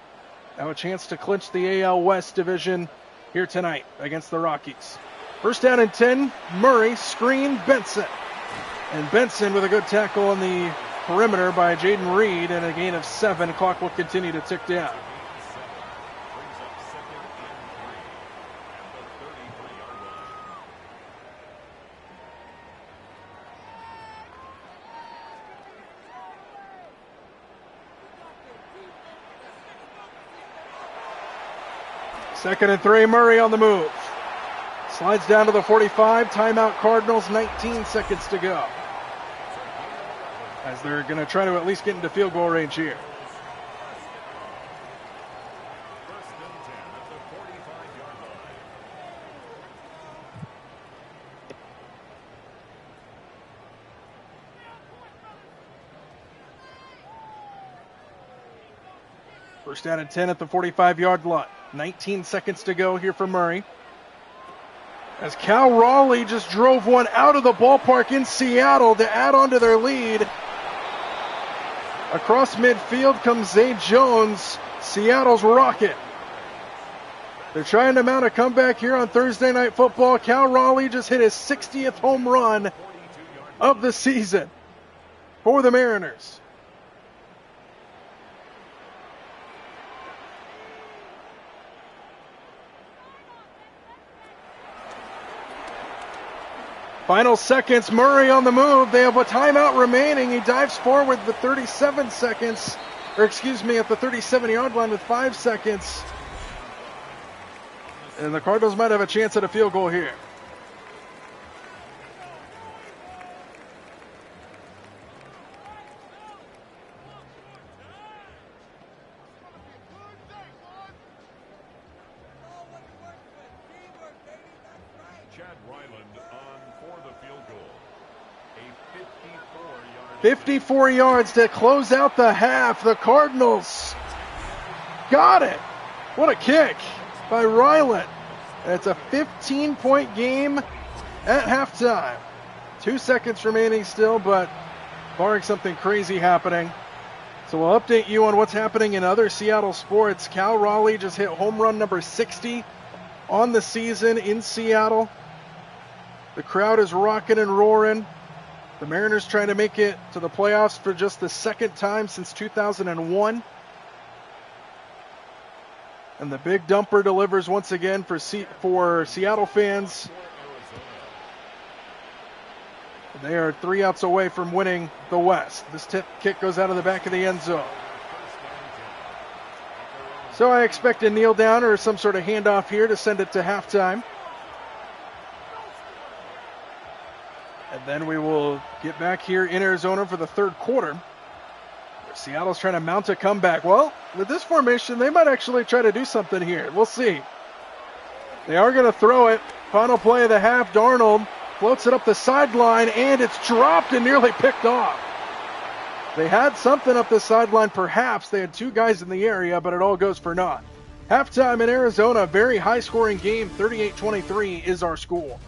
Now a chance to clinch the AL West division here tonight against the Rockies. First down and 10, Murray, screen, Benson. And Benson with a good tackle on the perimeter by Jaden Reed and a gain of 7. Clock will continue to tick down. Second and 3, Murray on the move. Slides down to the 45. Timeout Cardinals, 19 seconds to go. As they're going to try to at least get into field goal range here. First and 10 at the 45-yard line. First down and 10 at the 45-yard line. 19 seconds to go here for Murray. As Cal Raleigh just drove one out of the ballpark in Seattle to add on to their lead. Across midfield comes Zay Jones, Seattle's Rocket. They're trying to mount a comeback here on Thursday Night Football. Cal Raleigh just hit his 60th home run of the season for the Mariners. Final seconds, Murray on the move. They have a timeout remaining. He dives forward with 37 seconds, at the 37-yard line with 5 seconds. And the Cardinals might have a chance at a field goal here. Ryland on for the field goal. A 54-yard 54 yards to close out the half. The Cardinals got it. What a kick by Ryland. It's a 15-point game at halftime. 2 seconds remaining still, but barring something crazy happening. So we'll update you on what's happening in other Seattle sports. Cal Raleigh just hit home run number 60 on the season in Seattle. The crowd is rocking and roaring. The Mariners trying to make it to the playoffs for just the second time since 2001. And the big dumper delivers once again for Seattle fans. They are 3 outs away from winning the West. This tip kick goes out of the back of the end zone. So I expect a kneel down or some sort of handoff here to send it to halftime. And then we will get back here in Arizona for the third quarter. Seattle's trying to mount a comeback. Well, with this formation, they might actually try to do something here. We'll see. They are going to throw it. Final play of the half, Darnold floats it up the sideline, and it's dropped and nearly picked off. They had something up the sideline, perhaps. They had 2 guys in the area, but it all goes for naught. Halftime in Arizona, very high-scoring game. 38-23 is our score.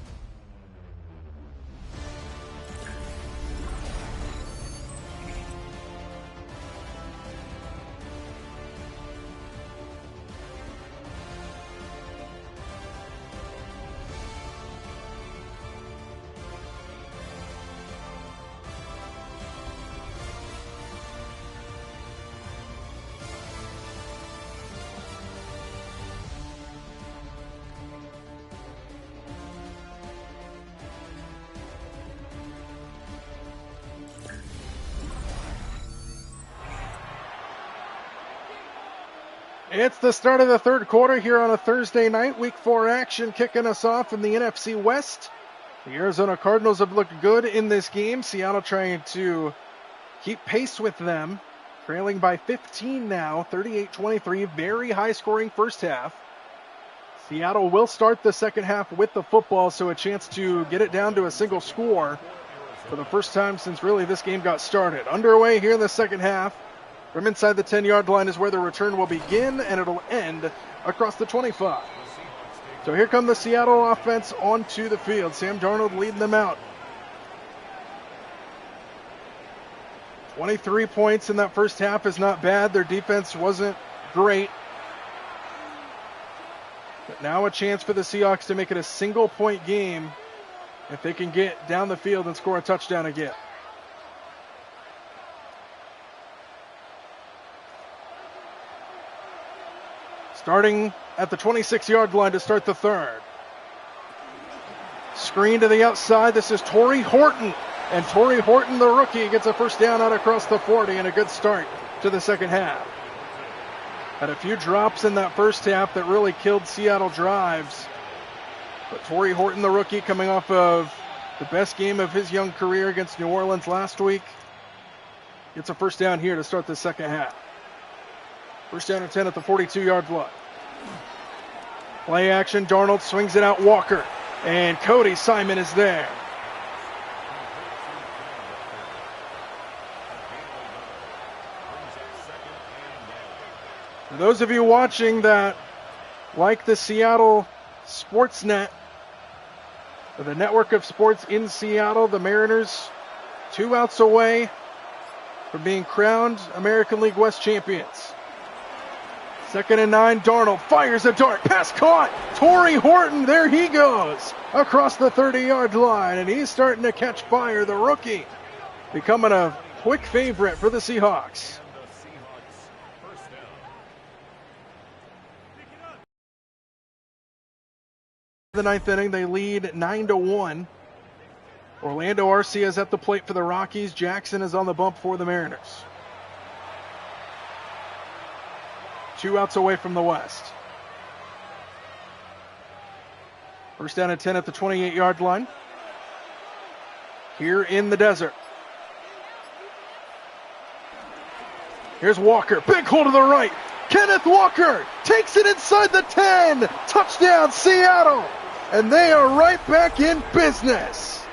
It's the start of the third quarter here on a Thursday night. Week 4 action kicking us off in the NFC West. The Arizona Cardinals have looked good in this game. Seattle trying to keep pace with them. Trailing by 15 now, 38-23. Very high-scoring first half. Seattle will start the second half with the football, so a chance to get it down to a single score for the first time since really this game got started. Underway here in the second half. From inside the 10-yard line is where the return will begin, and it'll end across the 25. So here come the Seattle offense onto the field. Sam Darnold leading them out. 23 points in that first half is not bad. Their defense wasn't great. But now a chance for the Seahawks to make it a single-point game if they can get down the field and score a touchdown again. Starting at the 26-yard line to start the third. Screen to the outside. This is Torrey Horton. And Torrey Horton, the rookie, gets a first down out across the 40 and a good start to the second half. Had a few drops in that first half that really killed Seattle drives. But Torrey Horton, the rookie, coming off of the best game of his young career against New Orleans last week, gets a first down here to start the second half. First down and 10 at the 42-yard line. Play action, Darnold swings it out, Walker. And Cody Simon is there. For those of you watching that like the Seattle Sportsnet, or the network of sports in Seattle, the Mariners 2 outs away from being crowned American League West champions. 2nd and 9, Darnold fires a dart, pass caught, Torrey Horton, there he goes, across the 30-yard line, and he's starting to catch fire, the rookie, becoming a quick favorite for the Seahawks. The 9th inning, they lead 9-1. Orlando Arcia is at the plate for the Rockies. Jackson is on the bump for the Mariners. 2 outs away from the West. First down and 10 at the 28-yard line. Here in the desert. Here's Walker. Big hole to the right. Kenneth Walker takes it inside the 10. Touchdown, Seattle. and they are right back in business.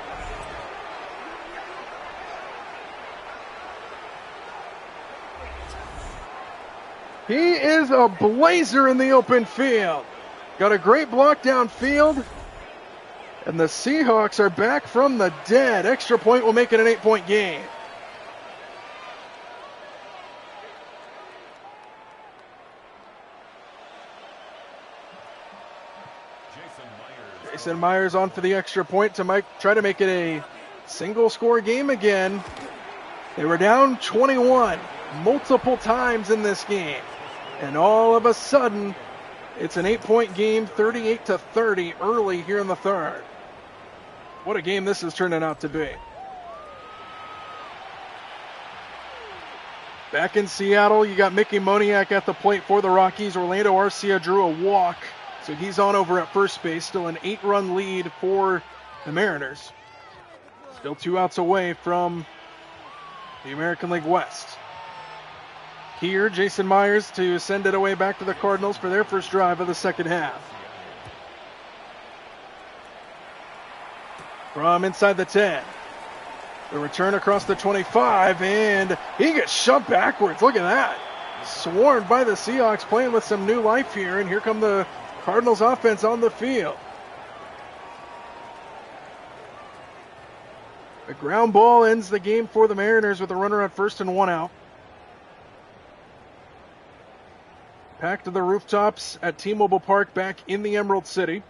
He is a blazer in the open field. Got a great block downfield. And the Seahawks are back from the dead. Extra point will make it an 8-point game. Jason Myers on for the extra point to try to make it a single-score game again. They were down 21 multiple times in this game. And all of a sudden, it's an 8-point game, 38-30 early here in the third. What a game this is turning out to be. Back in Seattle, you got Mickey Moniak at the plate for the Rockies. Orlando Arcia drew a walk, so he's on over at first base. Still an 8-run lead for the Mariners. Still 2 outs away from the American League West. Here, Jason Myers to send it away back to the Cardinals for their first drive of the second half. From inside the 10. The return across the 25, and he gets shoved backwards. Look at that. Swarmed by the Seahawks, playing with some new life here, and here come the Cardinals offense on the field. The ground ball ends the game for the Mariners with a runner at first and 1 out. Packed to the rooftops at T-Mobile Park back in the Emerald City.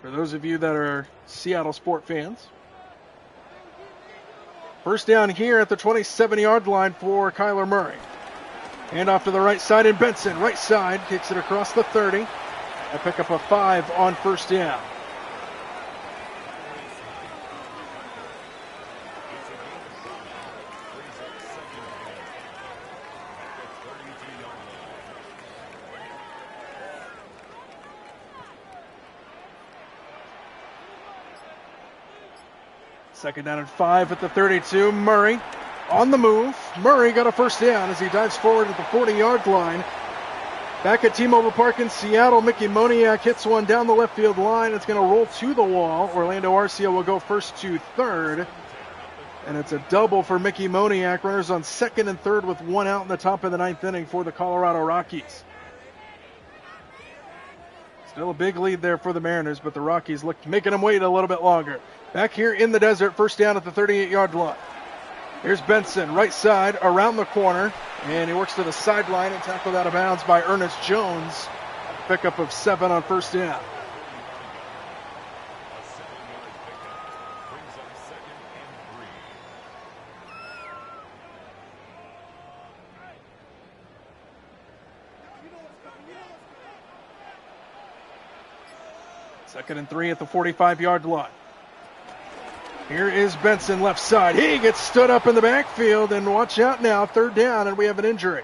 For those of you that are Seattle sport fans. First down here at the 27-yard line for Kyler Murray. Hand off to the right side, and Benson, right side, kicks it across the 30. I pick up a 5 on first down. Second down and 5 at the 32. Murray on the move. Murray got a first down as he dives forward at the 40-yard line. Back at T-Mobile Park in Seattle, Mickey Moniak hits one down the left field line. It's going to roll to the wall. Orlando Arcia will go first to third. And it's a double for Mickey Moniak. Runners on second and third with 1 out in the top of the 9th inning for the Colorado Rockies. Still a big lead there for the Mariners, but the Rockies making them wait a little bit longer. Back here in the desert, first down at the 38-yard line. Here's Benson, right side, around the corner, and he works to the sideline and tackled out of bounds by Ernest Jones. Pickup of 7 on first down. Second and 3 at the 45-yard line. Here is Benson, left side. He gets stood up in the backfield, and watch out now, third down, and we have an injury.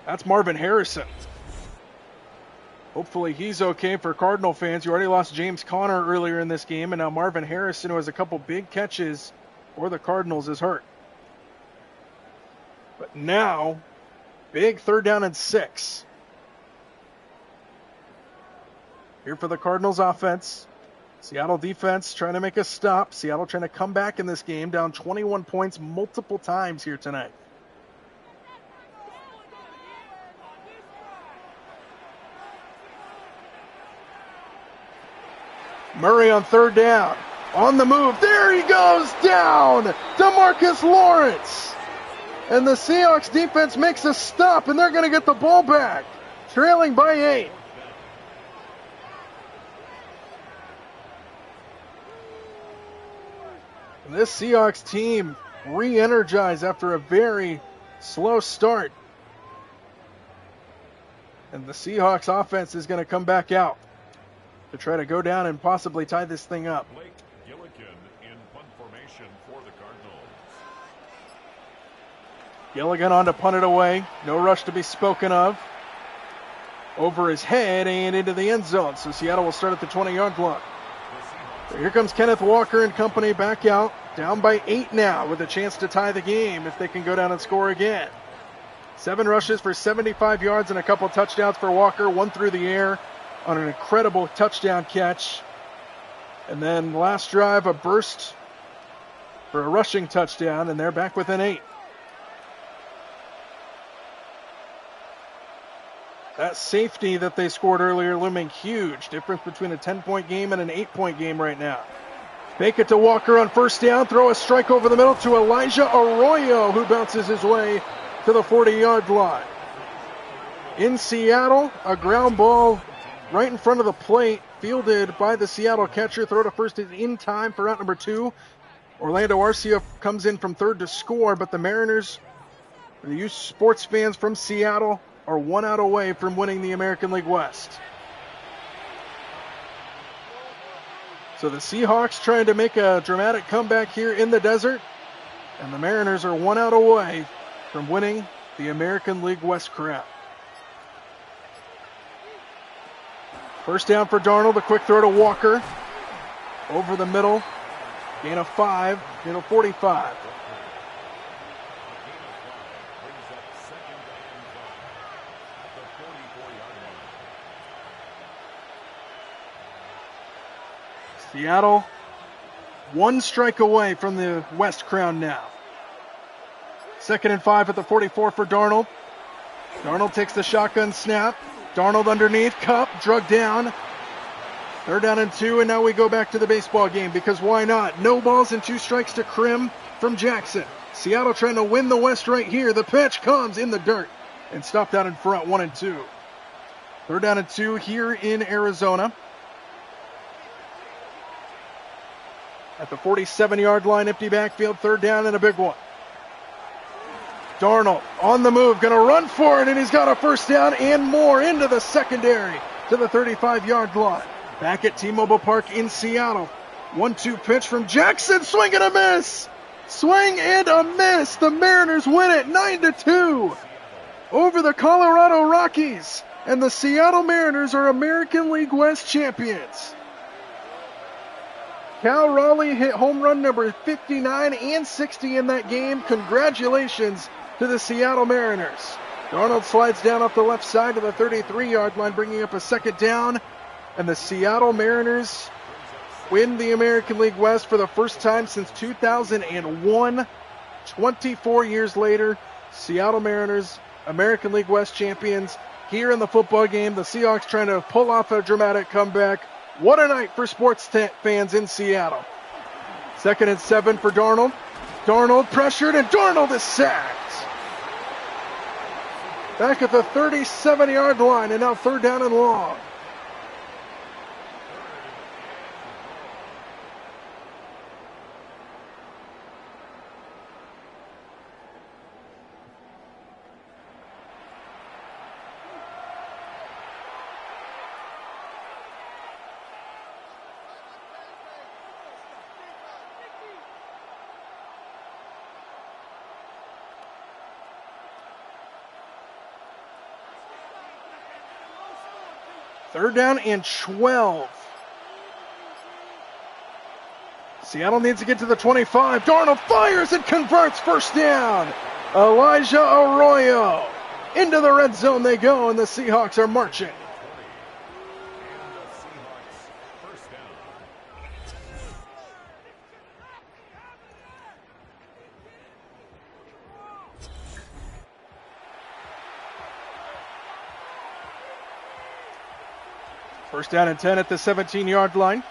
That's Marvin Harrison. Hopefully he's okay for Cardinal fans. You already lost James Conner earlier in this game, and now Marvin Harrison, who has a couple big catches for the Cardinals, is hurt. But now, big third down and 6. Here for the Cardinals offense. Seattle defense trying to make a stop. Seattle trying to come back in this game, down 21 points multiple times here tonight. Murray on third down. On the move. There he goes down. DeMarcus Lawrence. And the Seahawks defense makes a stop, and they're going to get the ball back. Trailing by 8. This Seahawks team re-energized after a very slow start. And the Seahawks offense is going to come back out to try to go down and possibly tie this thing up. Blake Gilligan in punt formation for the Cardinals. Gilligan on to punt it away. No rush to be spoken of. Over his head and into the end zone. So Seattle will start at the 20-yard line. So here comes Kenneth Walker and company back out. Down by 8 now with a chance to tie the game if they can go down and score again. 7 rushes for 75 yards and a couple touchdowns for Walker, 1 through the air on an incredible touchdown catch. And then last drive, a burst for a rushing touchdown, and they're back within 8. That safety that they scored earlier looming huge. Difference between a 10-point game and an 8-point game right now. Fake it to Walker on first down. Throw a strike over the middle to Elijah Arroyo, who bounces his way to the 40-yard line. In Seattle, a ground ball right in front of the plate, fielded by the Seattle catcher. Throw to first is in time for out number 2. Orlando Arcia comes in from third to score, but the Mariners, you sports fans from Seattle, are 1 out away from winning the American League West. So the Seahawks trying to make a dramatic comeback here in the desert, and the Mariners are 1 out away from winning the American League West crown. First down for Darnold, a quick throw to Walker. Over the middle, gain of 5, gain of 45. Seattle 1 strike away from the West crown now. 2nd and 5 at the 44 for Darnold. Darnold takes the shotgun snap. Darnold underneath, Cup, drug down. 3rd down and 2, and now we go back to the baseball game, because why not? No balls and 2 strikes to Krim from Jackson. Seattle trying to win the West right here. The pitch comes in the dirt and stopped out in front, 1 and 2. 3rd down and 2 here in Arizona. At the 47-yard line, empty backfield, 3rd down and a big one. Darnold on the move, going to run for it, and he's got a first down and more into the secondary to the 35-yard line. Back at T-Mobile Park in Seattle. 1-2 pitch from Jackson, swing and a miss! Swing and a miss! The Mariners win it 9-2 over the Colorado Rockies, and the Seattle Mariners are American League West champions. Cal Raleigh hit home run number 59 and 60 in that game. Congratulations to the Seattle Mariners. Darnold slides down off the left side to the 33-yard line, bringing up a 2nd down. And the Seattle Mariners win the American League West for the first time since 2001. 24 years later, Seattle Mariners, American League West champions here in the football game. The Seahawks trying to pull off a dramatic comeback. What a night for sports fans in Seattle. 2nd and 7 for Darnold. Darnold pressured, and Darnold is sacked. Back at the 37-yard line, and now 3rd down and long. Third down and 12. Seattle needs to get to the 25. Darnold fires and converts, first down. Elijah Arroyo. Into the red zone they go, and the Seahawks are marching. First down and 10 at the 17-yard line.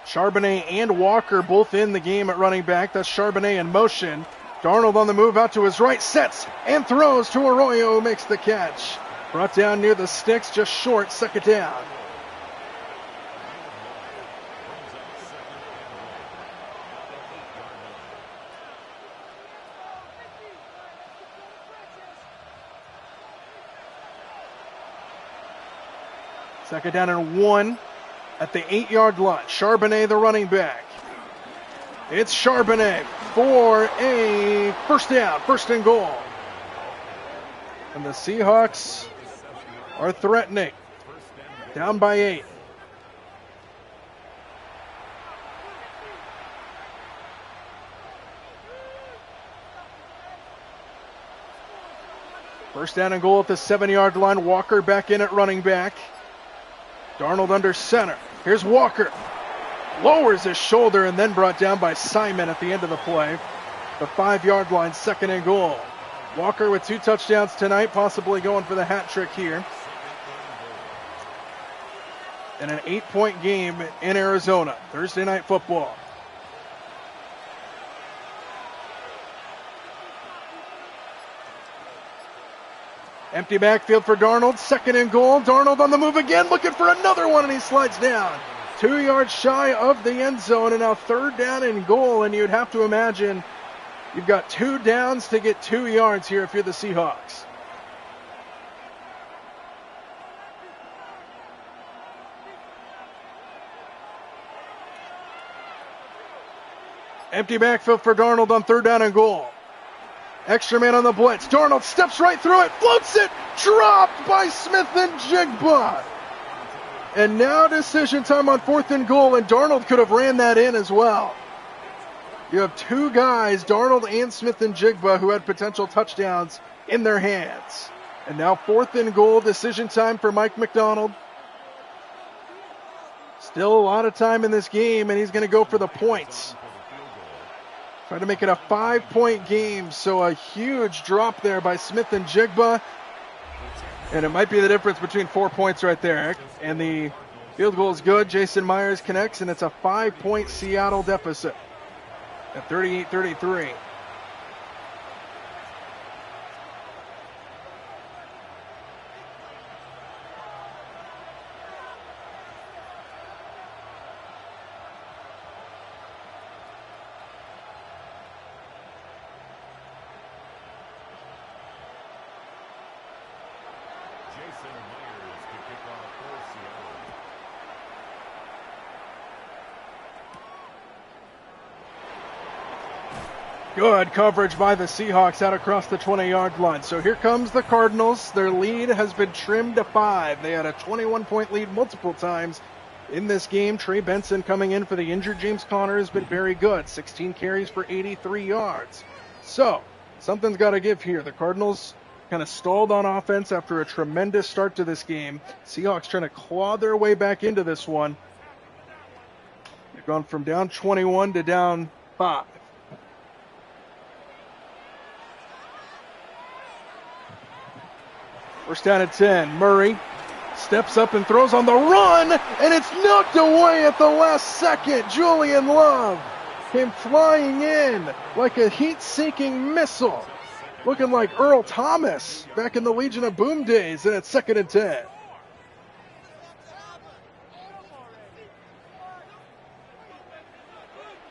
Charbonnet and Walker both in the game at running back. That's Charbonnet in motion. Darnold on the move out to his right, sets and throws to Arroyo, who makes the catch. Brought down near the sticks, just short, 2nd down. Second down and 1 at the 8-yard line. Charbonnet, the running back. It's Charbonnet for a first down, 1st and goal. And the Seahawks are threatening. Down by 8. First down and goal at the 7-yard line. Walker back in at running back. Darnold under center. Here's Walker. Lowers his shoulder and then brought down by Simon at the end of the play. The 5-yard line, 2nd and goal. Walker with 2 touchdowns tonight, possibly going for the hat trick here. And an 8-point game in Arizona. Thursday night football. Empty backfield for Darnold. 2nd and goal. Darnold on the move again, looking for another one, and he slides down. 2 yards shy of the end zone, and now 3rd down and goal. And you'd have to imagine you've got 2 downs to get 2 yards here if you're the Seahawks. Empty backfield for Darnold on 3rd down and goal. Extra man on the blitz. Darnold steps right through it, floats it, dropped by Smith and Jigba. And now decision time on 4th and goal, and Darnold could have ran that in as well. You have 2 guys, Darnold and Smith and Jigba, who had potential touchdowns in their hands. And now 4th and goal, decision time for Mike McDonald. Still a lot of time in this game, and he's going to go for the points. Try to make it a 5-point game, so a huge drop there by Smith and Jigba. And it might be the difference between 4 points right there. And the field goal is good. Jason Myers connects, and it's a 5-point Seattle deficit at 38-33. Good coverage by the Seahawks out across the 20-yard line. So here comes the Cardinals. Their lead has been trimmed to 5. They had a 21-point lead multiple times in this game. Trey Benson coming in for the injured James Conner has been very good. 16 carries for 83 yards. So something's got to give here. The Cardinals kind of stalled on offense after a tremendous start to this game. Seahawks trying to claw their way back into this one. They've gone from down 21 to down 5. First down at 10. Murray steps up and throws on the run, and it's knocked away at the last second. Julian Love came flying in like a heat-seeking missile, looking like Earl Thomas back in the Legion of Boom days, and it's 2nd and 10.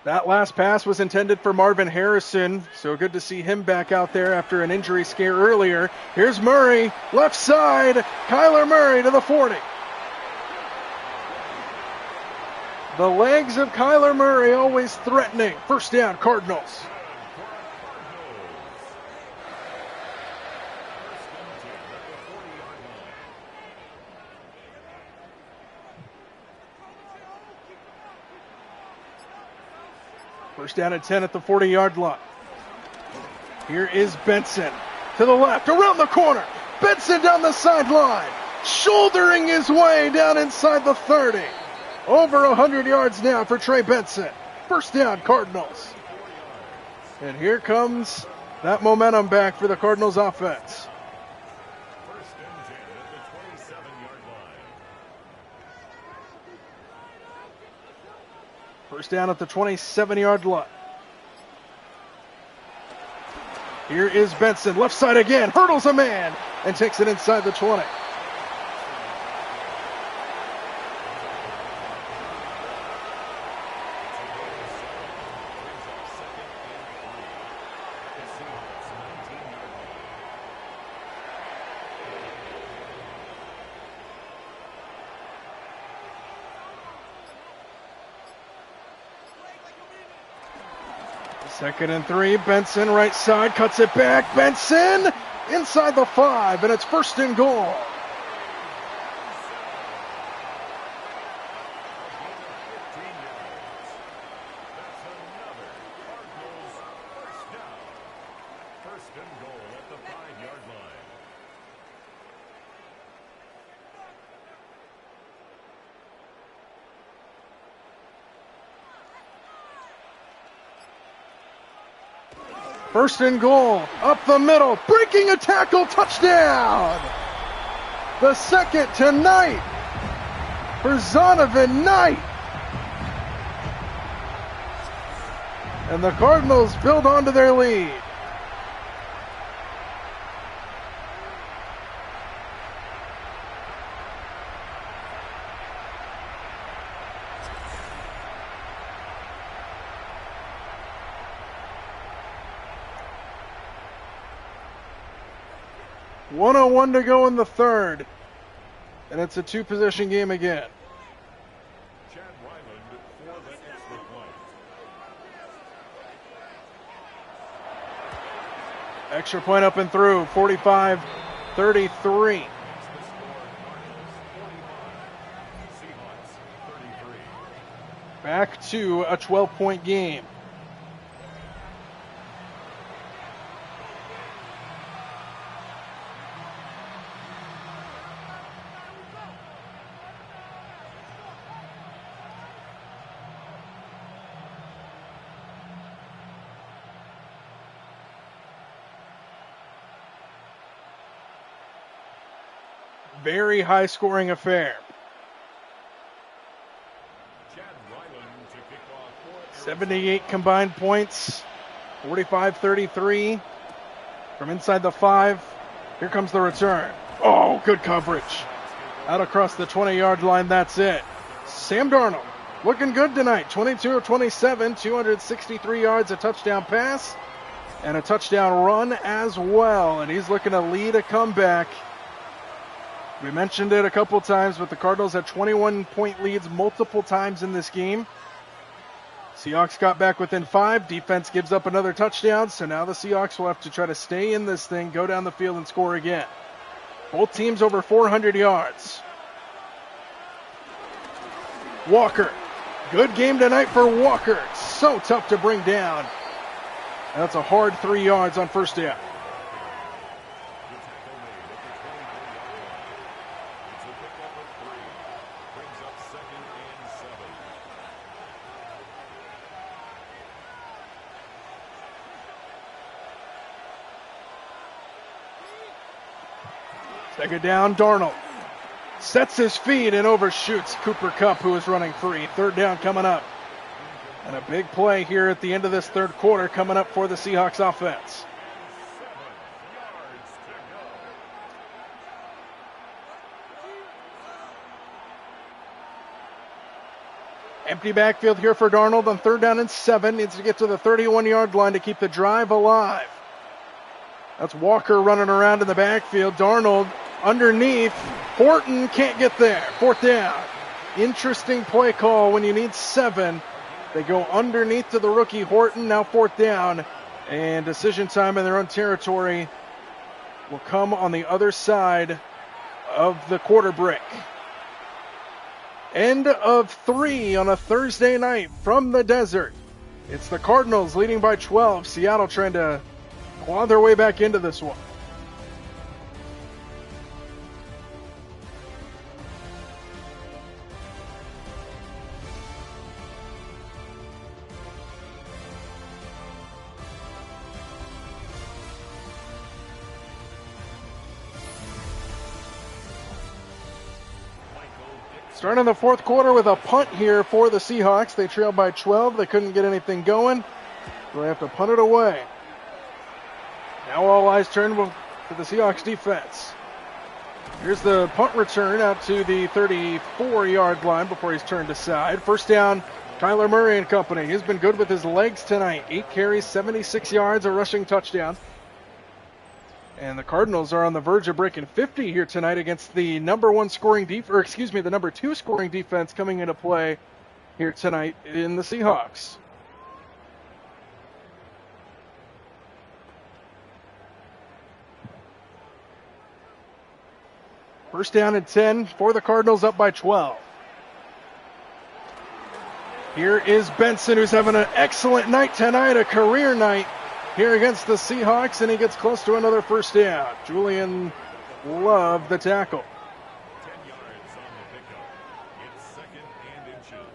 That last pass was intended for Marvin Harrison, so good to see him back out there after an injury scare earlier. Here's Murray, left side, Kyler Murray to the 40. The legs of Kyler Murray always threatening. First down, Cardinals. First down at 10 at the 40-yard line. Here is Benson to the left, around the corner. Benson down the sideline, shouldering his way down inside the 30. Over 100 yards now for Trey Benson. First down, Cardinals. And here comes that momentum back for the Cardinals offense. First and 10 at the 27-yard line. First down at the 27-yard line. Here is Benson, left side again, hurdles a man, and takes it inside the 20. Second and 3, Benson right side, cuts it back, Benson inside the 5, and it's first and goal. First and goal at the 5-yard line. First and goal, up the middle, breaking a tackle, touchdown! The second tonight for Zonovan Knight. And the Cardinals build onto their lead. .101 to go in the third. And it's a two-position game again. Chad Ryland for the extra point. Extra point up and through, 45-33. Seahawks 33. Back to a 12-point game. Very high-scoring affair. Chad Ryland to kick off for 78 combined points, 45-33 from inside the 5. Here comes the return. Oh, good coverage. Out across the 20-yard line, that's it. Sam Darnold looking good tonight. 22 of 27, 263 yards, a touchdown pass, and a touchdown run as well. And he's looking to lead a comeback. We mentioned it a couple times, but the Cardinals had 21-point leads multiple times in this game. Seahawks got back within 5. Defense gives up another touchdown, so now the Seahawks will have to try to stay in this thing, go down the field, and score again. Both teams over 400 yards. Walker. Good game tonight for Walker. So tough to bring down. That's a hard 3 yards on first down. Second down, Darnold sets his feet and overshoots Cooper Kupp, who is running free. Third down coming up. And a big play here at the end of this third quarter coming up for the Seahawks offense. Empty backfield here for Darnold on third down and 7. Needs to get to the 31-yard line to keep the drive alive. That's Walker running around in the backfield. Darnold underneath. Horton can't get there. Fourth down. Interesting play call when you need 7. They go underneath to the rookie Horton. Now fourth down. And decision time in their own territory will come on the other side of the quarter brick. End of 3 on a Thursday night from the desert. It's the Cardinals leading by 12. Seattle trying to claw their way back into this one. Starting the fourth quarter with a punt here for the Seahawks. They trailed by 12. They couldn't get anything going, so they have to punt it away. Now all eyes turn to the Seahawks defense. Here's the punt return out to the 34-yard line before he's turned aside. First down, Kyler Murray and company. He's been good with his legs tonight. 8 carries, 76 yards, a rushing touchdown. And the Cardinals are on the verge of breaking 50 here tonight against the number 2 scoring defense coming into play here tonight in the Seahawks. First down and 10 for the Cardinals, up by 12. Here is Benson, who's having an excellent night tonight, a career night here against the Seahawks, and he gets close to another first down. Julian Love, the tackle. 10 yards on the pickup. It's second and inches.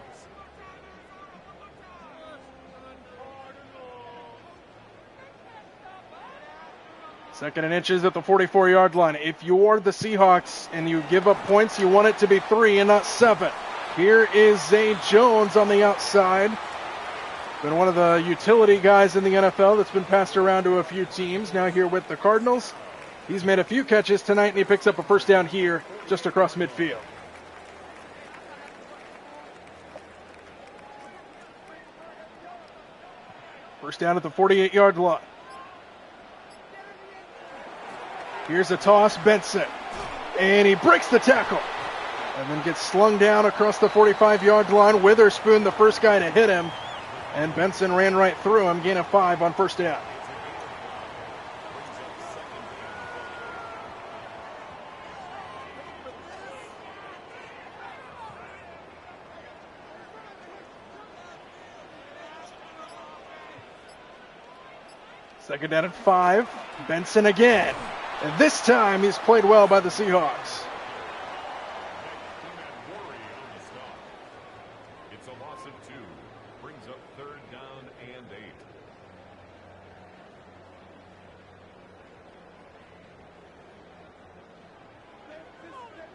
2nd and inches at the 44-yard line. If you're the Seahawks and you give up points, you want it to be 3 and not 7. Here is Zay Jones on the outside. Been one of the utility guys in the NFL that's been passed around to a few teams. Now here with the Cardinals. He's made a few catches tonight, and he picks up a first down here just across midfield. First down at the 48-yard line. Here's a toss, Benson. And he breaks the tackle. And then gets slung down across the 45-yard line. Witherspoon, the first guy to hit him. And Benson ran right through him. Gain of 5 on first down. Second down at 5. Benson again. And this time he's played well by the Seahawks. It's a loss of 2. Brings up 3rd down and 8.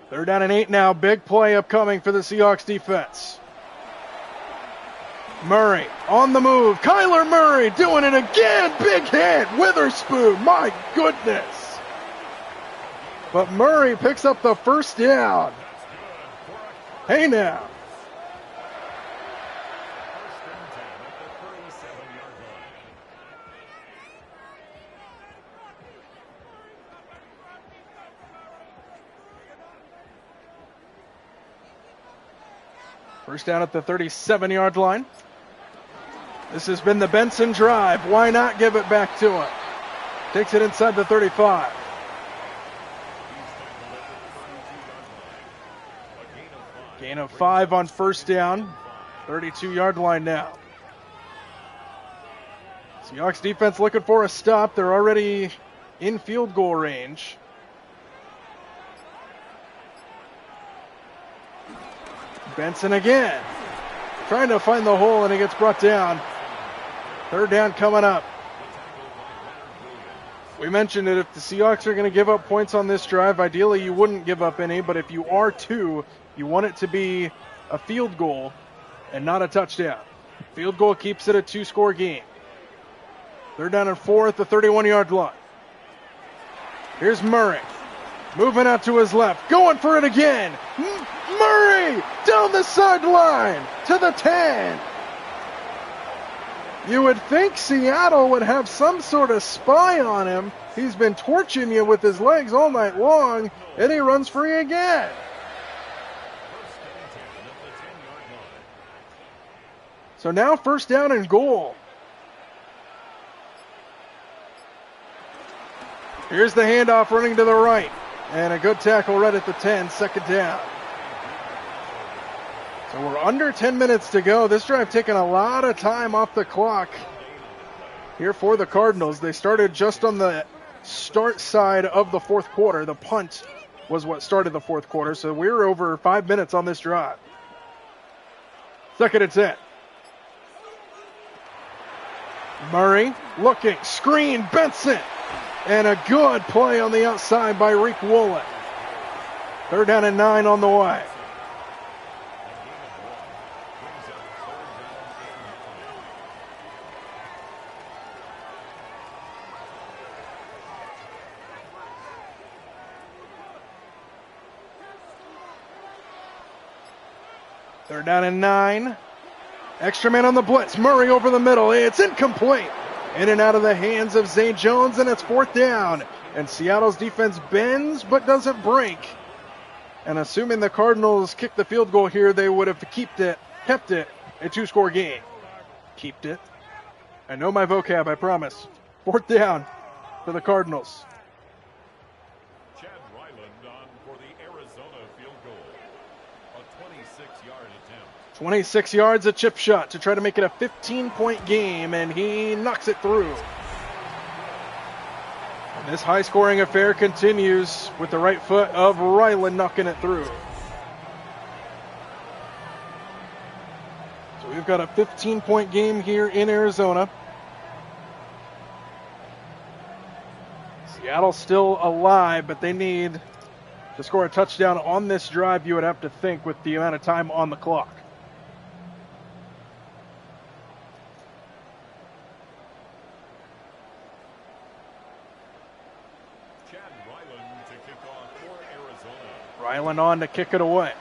Third down and 8 now. Big play upcoming for the Seahawks defense. Murray on the move. Kyler Murray doing it again. Big hit. Witherspoon. My goodness. But Murray picks up the first down. Hey now. First down at the 37-yard line. This has been the Benson drive. Why not give it back to him? Takes it inside the 35. Gain of 5 on first down. 32-yard line now. Seahawks defense looking for a stop. They're already in field goal range. Benson again. Trying to find the hole, and he gets brought down. Third down coming up. We mentioned that if the Seahawks are going to give up points on this drive, ideally you wouldn't give up any, but if you are to, you want it to be a field goal and not a touchdown. Field goal keeps it a 2-score game. Third down and 4 at the 31-yard line. Here's Murray. Moving out to his left. Going for it again. Murray down the sideline to the 10. You would think Seattle would have some sort of spy on him. He's been torching you with his legs all night long, and he runs free again. So now first down and goal. Here's the handoff running to the right. And a good tackle right at the 10, second down. So we're under 10 minutes to go. This drive taking a lot of time off the clock here for the Cardinals. They started just on the start side of the fourth quarter. The punt was what started the fourth quarter, so we're over 5 minutes on this drive. Second and 10. Murray looking, screen, Benson. And a good play on the outside by Reek Woolen. Third down and 9 on the way. Third down and 9. Extra man on the blitz. Murray over the middle. It's incomplete. In and out of the hands of Zay Jones, and it's fourth down. And Seattle's defense bends but doesn't break. And assuming the Cardinals kick the field goal here, they would have kept it a 2-score game. Kept it. I know my vocab, I promise. Fourth down for the Cardinals. Chad Ryland on for the Arizona field goal. A 26-yard attempt. 26 yards, a chip shot to try to make it a 15-point game, and he knocks it through. And this high-scoring affair continues with the right foot of Ryland knocking it through. So we've got a 15-point game here in Arizona. Seattle's still alive, but they need to score a touchdown on this drive, you would have to think, with the amount of time on the clock. Ryland on to kick it away.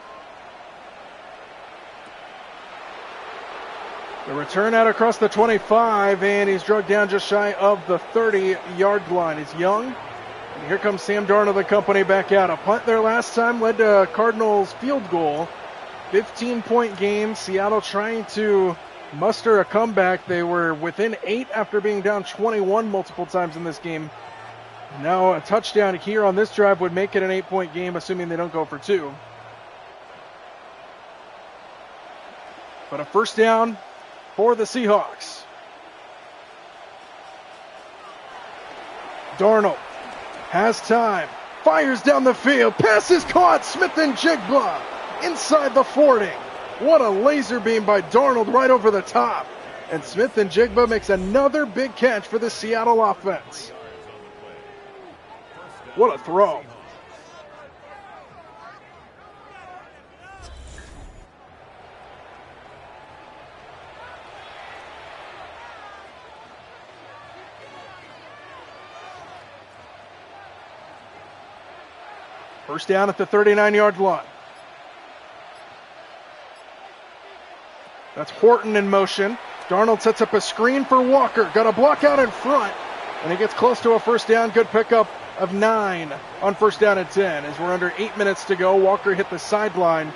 The return out across the 25, and he's drugged down just shy of the 30-yard line. He's young. And here comes Sam Darnold and company back out. A punt there last time led to Cardinals field goal. 15-point game. Seattle trying to muster a comeback. They were within 8 after being down 21 multiple times in this game. Now a touchdown here on this drive would make it an 8-point game, assuming they don't go for 2. But a first down for the Seahawks. Darnold has time, fires down the field, pass is caught, Smith-Njigba inside the 40. What a laser beam by Darnold right over the top. And Smith-Njigba makes another big catch for the Seattle offense. What a throw. First down at the 39-yard line. That's Horton in motion. Darnold sets up a screen for Walker. Got a block out in front. And he gets close to a first down. Good pickup of 9 on first down at 10. As we're under 8 minutes to go, Walker hit the sideline.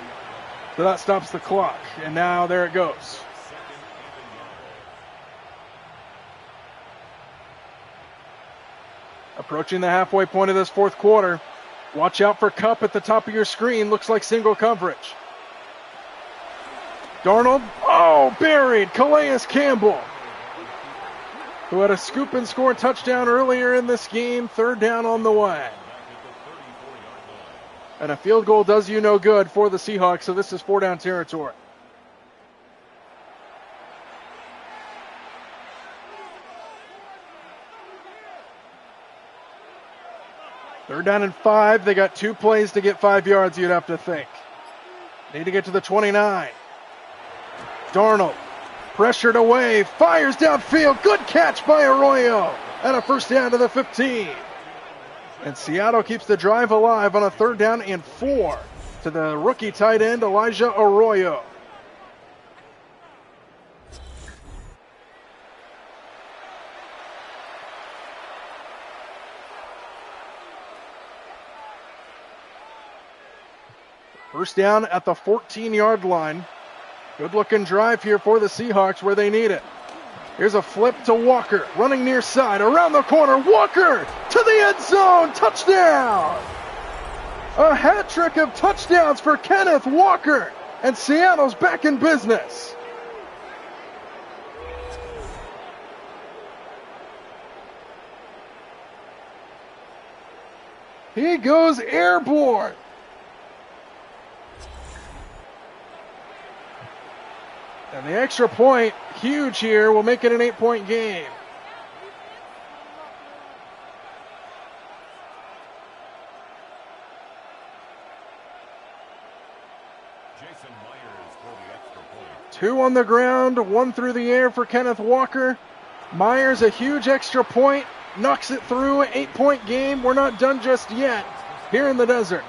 So that stops the clock. And now there it goes. Approaching the halfway point of this fourth quarter. Watch out for Kupp at the top of your screen. Looks like single coverage. Darnold, buried. Calais Campbell, who had a scoop and score touchdown earlier in this game. Third down on the way. And a field goal does you no good for the Seahawks, so this is 4-down territory. Third down and 5. They got 2 plays to get 5 yards, you'd have to think. Need to get to the 29. Darnold, pressured away, fires downfield. Good catch by Arroyo. And a first down to the 15. And Seattle keeps the drive alive on a 3rd down and 4 to the rookie tight end, Elijah Arroyo. First down at the 14-yard line. Good looking drive here for the Seahawks where they need it. Here's a flip to Walker, running near side, around the corner. Walker to the end zone, touchdown! A hat trick of touchdowns for Kenneth Walker, and Seattle's back in business. He goes airborne. And the extra point, huge here, will make it an 8-point game. Jason Myers for the extra point. 2 on the ground, 1 through the air for Kenneth Walker. Myers, a huge extra point, knocks it through, 8-point game. We're not done just yet here in the desert.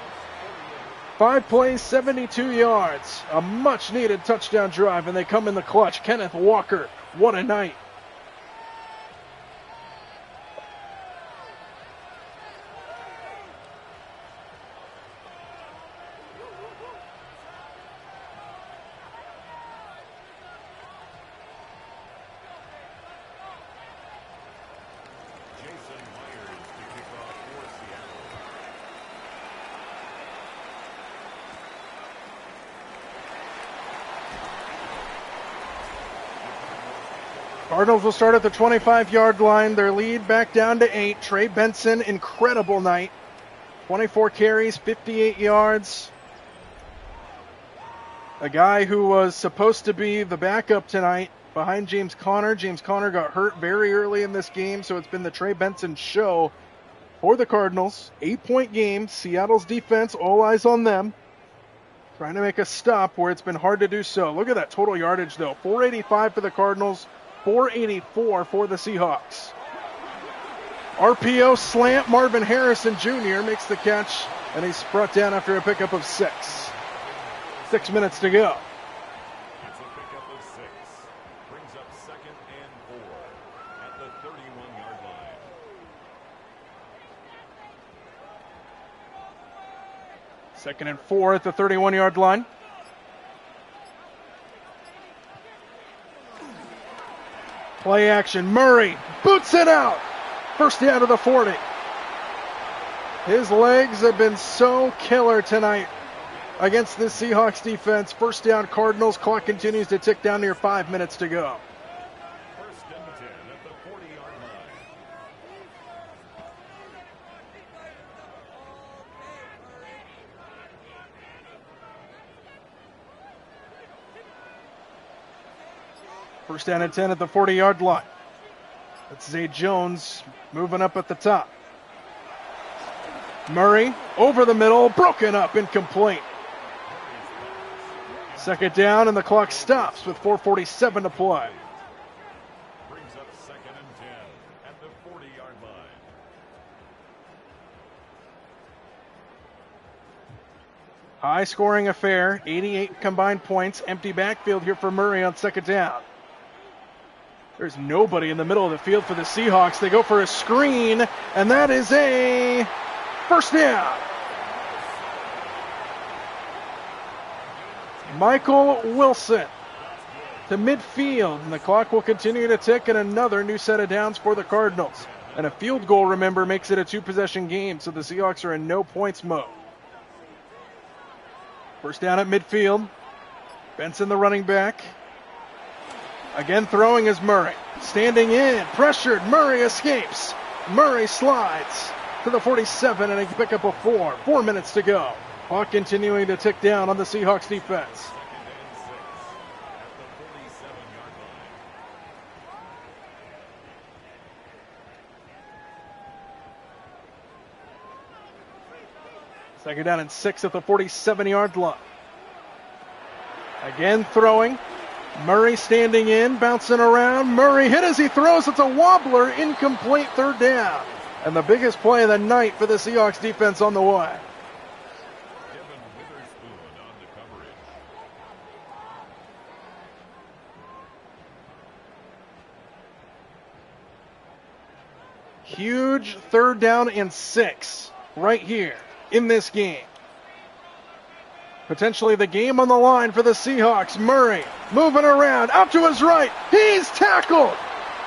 5 plays, 72 yards. A much-needed touchdown drive, and they come in the clutch. Kenneth Walker, what a night. Jason Myers to kick off for Seattle. Cardinals will start at the 25-yard line. Their lead back down to 8. Trey Benson, incredible night. 24 carries, 58 yards. A guy who was supposed to be the backup tonight behind James Conner. James Conner got hurt very early in this game, so it's been the Trey Benson show for the Cardinals. 8-point game. Seattle's defense, all eyes on them. Trying to make a stop where it's been hard to do so. Look at that total yardage, though. 485 for the Cardinals, 484 for the Seahawks. RPO slant. Marvin Harrison Jr. makes the catch, and he's brought down after a pickup of 6. 6 minutes to go. It's a pickup of 6. Brings up 2nd and 4 at the 31-yard line. Second and 4 at the 31-yard line. Play action. Murray boots it out. First down to the 40. His legs have been so killer tonight against the Seahawks defense. First down, Cardinals. Clock continues to tick down near 5 minutes to go. First and 10 at the 40-yard line. First down and 10 at the 40-yard line. That's Zay Jones moving up at the top. Murray over the middle, broken up, incomplete. Second down, and the clock stops with 4:47 to play. Brings up 2nd and 10 at the 40-yard line. High-scoring affair, 88 combined points. Empty backfield here for Murray on second down. There's nobody in the middle of the field for the Seahawks. They go for a screen, and that is a first down. Michael Wilson to midfield, and the clock will continue to tick, and another new set of downs for the Cardinals. And a field goal, remember, makes it a 2-possession game, so the Seahawks are in no points mode. First down at midfield. Benson, the running back. Again throwing is Murray. Standing in, pressured, Murray escapes. Murray slides to the 47 and a pickup of 4. 4 minutes to go. Clock continuing to tick down on the Seahawks defense. Second down and 6 at the 47-yard line. Again throwing. Murray standing in, bouncing around. Murray hit as he throws. It's a wobbler, incomplete, third down. And the biggest play of the night for the Seahawks defense on the way. Huge third down and 6 right here in this game. Potentially the game on the line for the Seahawks. Murray moving around, out to his right. He's tackled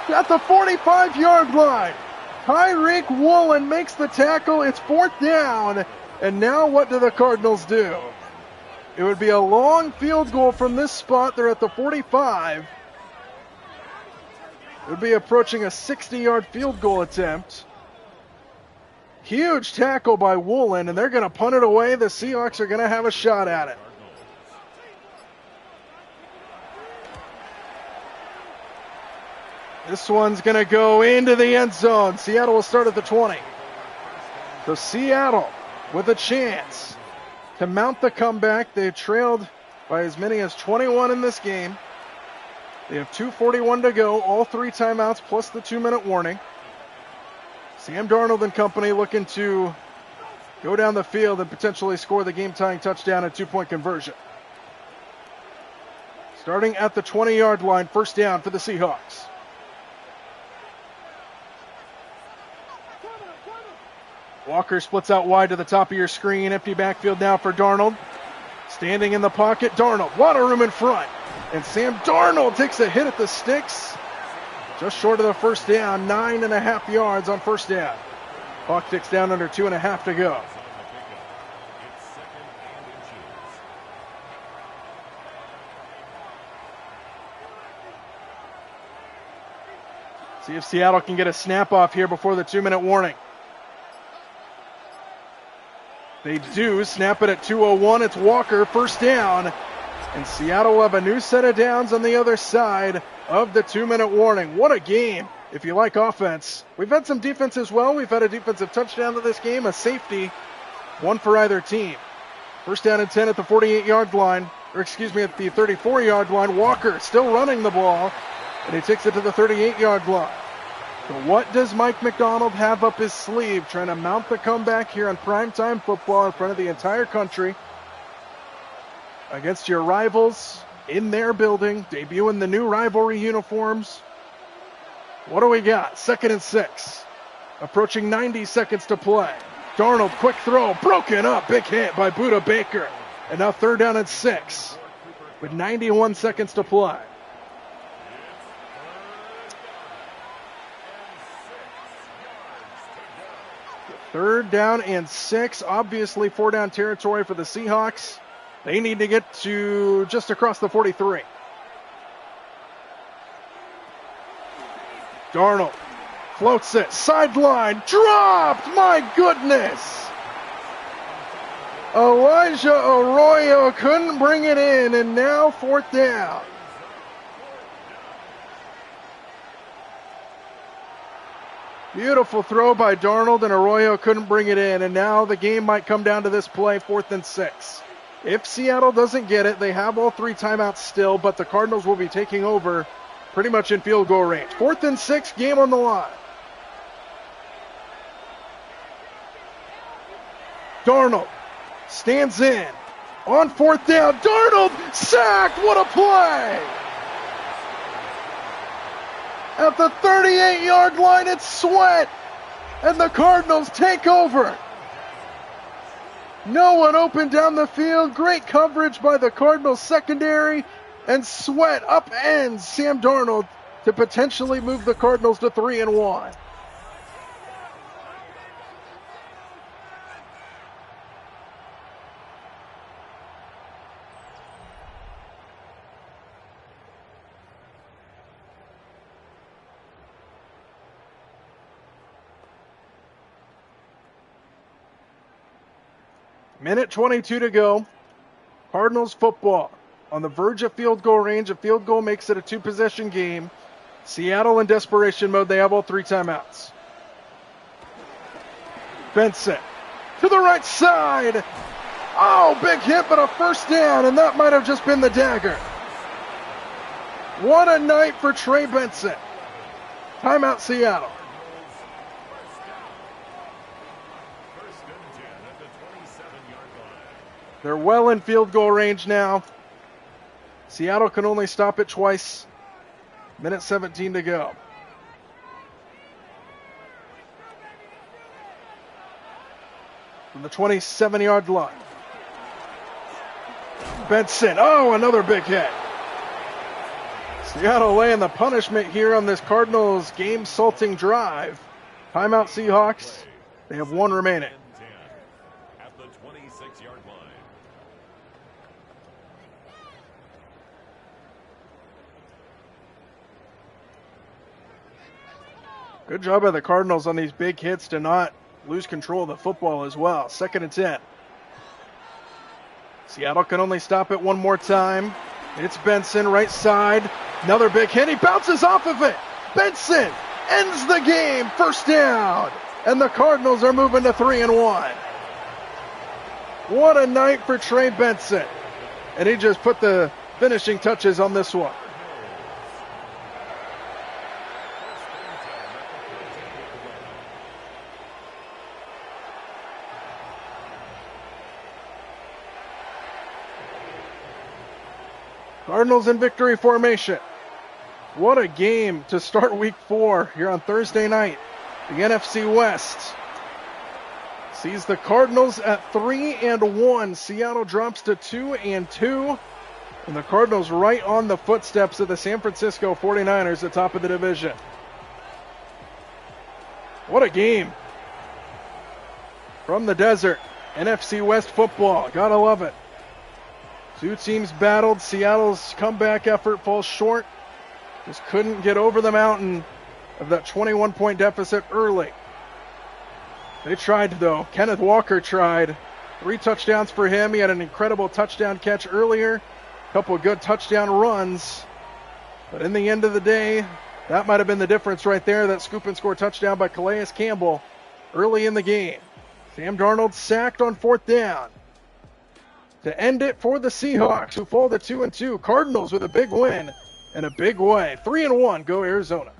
at the 45-yard line. Tyreek Woolen makes the tackle. It's fourth down. And now what do the Cardinals do? It would be a long field goal from this spot. They're at the 45. It would be approaching a 60-yard field goal attempt. Huge tackle by Woolen, and they're going to punt it away. The Seahawks are going to have a shot at it. This one's going to go into the end zone. Seattle will start at the 20. So Seattle with a chance to mount the comeback. They trailed by as many as 21 in this game. They have 2:41 to go, all 3 timeouts plus the 2-minute warning. Sam Darnold and company looking to go down the field and potentially score the game-tying touchdown and 2-point conversion. Starting at the 20-yard line, first down for the Seahawks. Walker splits out wide to the top of your screen. Empty backfield now for Darnold. Standing in the pocket, Darnold. A lot of room in front. And Sam Darnold takes a hit at the sticks. Just short of the first down, 9.5 yards on first down. Clock ticks down under 2.5 to go. See if Seattle can get a snap off here before the 2-minute warning. They do. Snap it at 2:01. It's Walker, first down. And Seattle will have a new set of downs on the other side of the 2-minute warning. What a game if you like offense, we've had some defense as well. We've had a defensive touchdown to this game, a safety, one for either team. First down and 10 at the 48-yard line, or excuse me, at the 34-yard line. Walker still running the ball, and he takes it to the 38-yard line. So what does Mike McDonald have up his sleeve, trying to mount the comeback here on primetime football in front of the entire country against your rivals in their building, debuting the new rivalry uniforms? What do we got? 2nd and 6. Approaching 90 seconds to play. Darnold, quick throw, broken up, big hit by Budda Baker. And now 3rd down and 6 with 91 seconds to play. Third down and 6, obviously 4-down territory for the Seahawks. They need to get to just across the 43. Darnold floats it, sideline, dropped, my goodness. Elijah Arroyo couldn't bring it in, and now 4th down. Beautiful throw by Darnold, and Arroyo couldn't bring it in, and now the game might come down to this play, 4th and 6. If Seattle doesn't get it, they have all 3 timeouts still, but the Cardinals will be taking over pretty much in field goal range. 4th and 6, game on the line. Darnold stands in on 4th down. Darnold sacked, what a play! At the 38-yard line, it's Sweat, and the Cardinals take over. No one open down the field. Great coverage by the Cardinals secondary, and Sweat upends Sam Darnold to potentially move the Cardinals to 3-1. Minute 22 to go. Cardinals football on the verge of field goal range. A field goal makes it a 2-possession game. Seattle in desperation mode. They have all 3 timeouts. Benson to the right side. Oh, big hit, but a 1st down, and that might have just been the dagger. What a night for Trey Benson. Timeout, Seattle. They're well in field goal range now. Seattle can only stop it twice. Minute 17 to go. From the 27-yard line. Benson, oh, another big hit. Seattle laying the punishment here on this Cardinals game-salting drive. Timeout, Seahawks. They have 1 remaining. At the 26-yard line. Good job by the Cardinals on these big hits to not lose control of the football as well. 2nd and 10. Seattle can only stop it one more time. It's Benson, right side. Another big hit. He bounces off of it. Benson ends the game. 1st down. And the Cardinals are moving to 3-1. What a night for Trey Benson. And he just put the finishing touches on this one. Cardinals in victory formation. What a game to start week 4 here on Thursday night. The NFC West sees the Cardinals at 3-1. Seattle drops to 2-2. And the Cardinals right on the footsteps of the San Francisco 49ers at top of the division. What a game. From the desert, NFC West football. Gotta love it. 2 teams battled. Seattle's comeback effort falls short. Just couldn't get over the mountain of that 21-point deficit early. They tried, though. Kenneth Walker tried. 3 touchdowns for him. He had an incredible touchdown catch earlier. A couple of good touchdown runs. But in the end of the day, That might have been the difference right there. That scoop and score touchdown by Calais Campbell early in the game. Sam Darnold sacked on 4th down to end it for the Seahawks, who fall to 2-2. Cardinals with a big win and a big way. 3-1, go Arizona.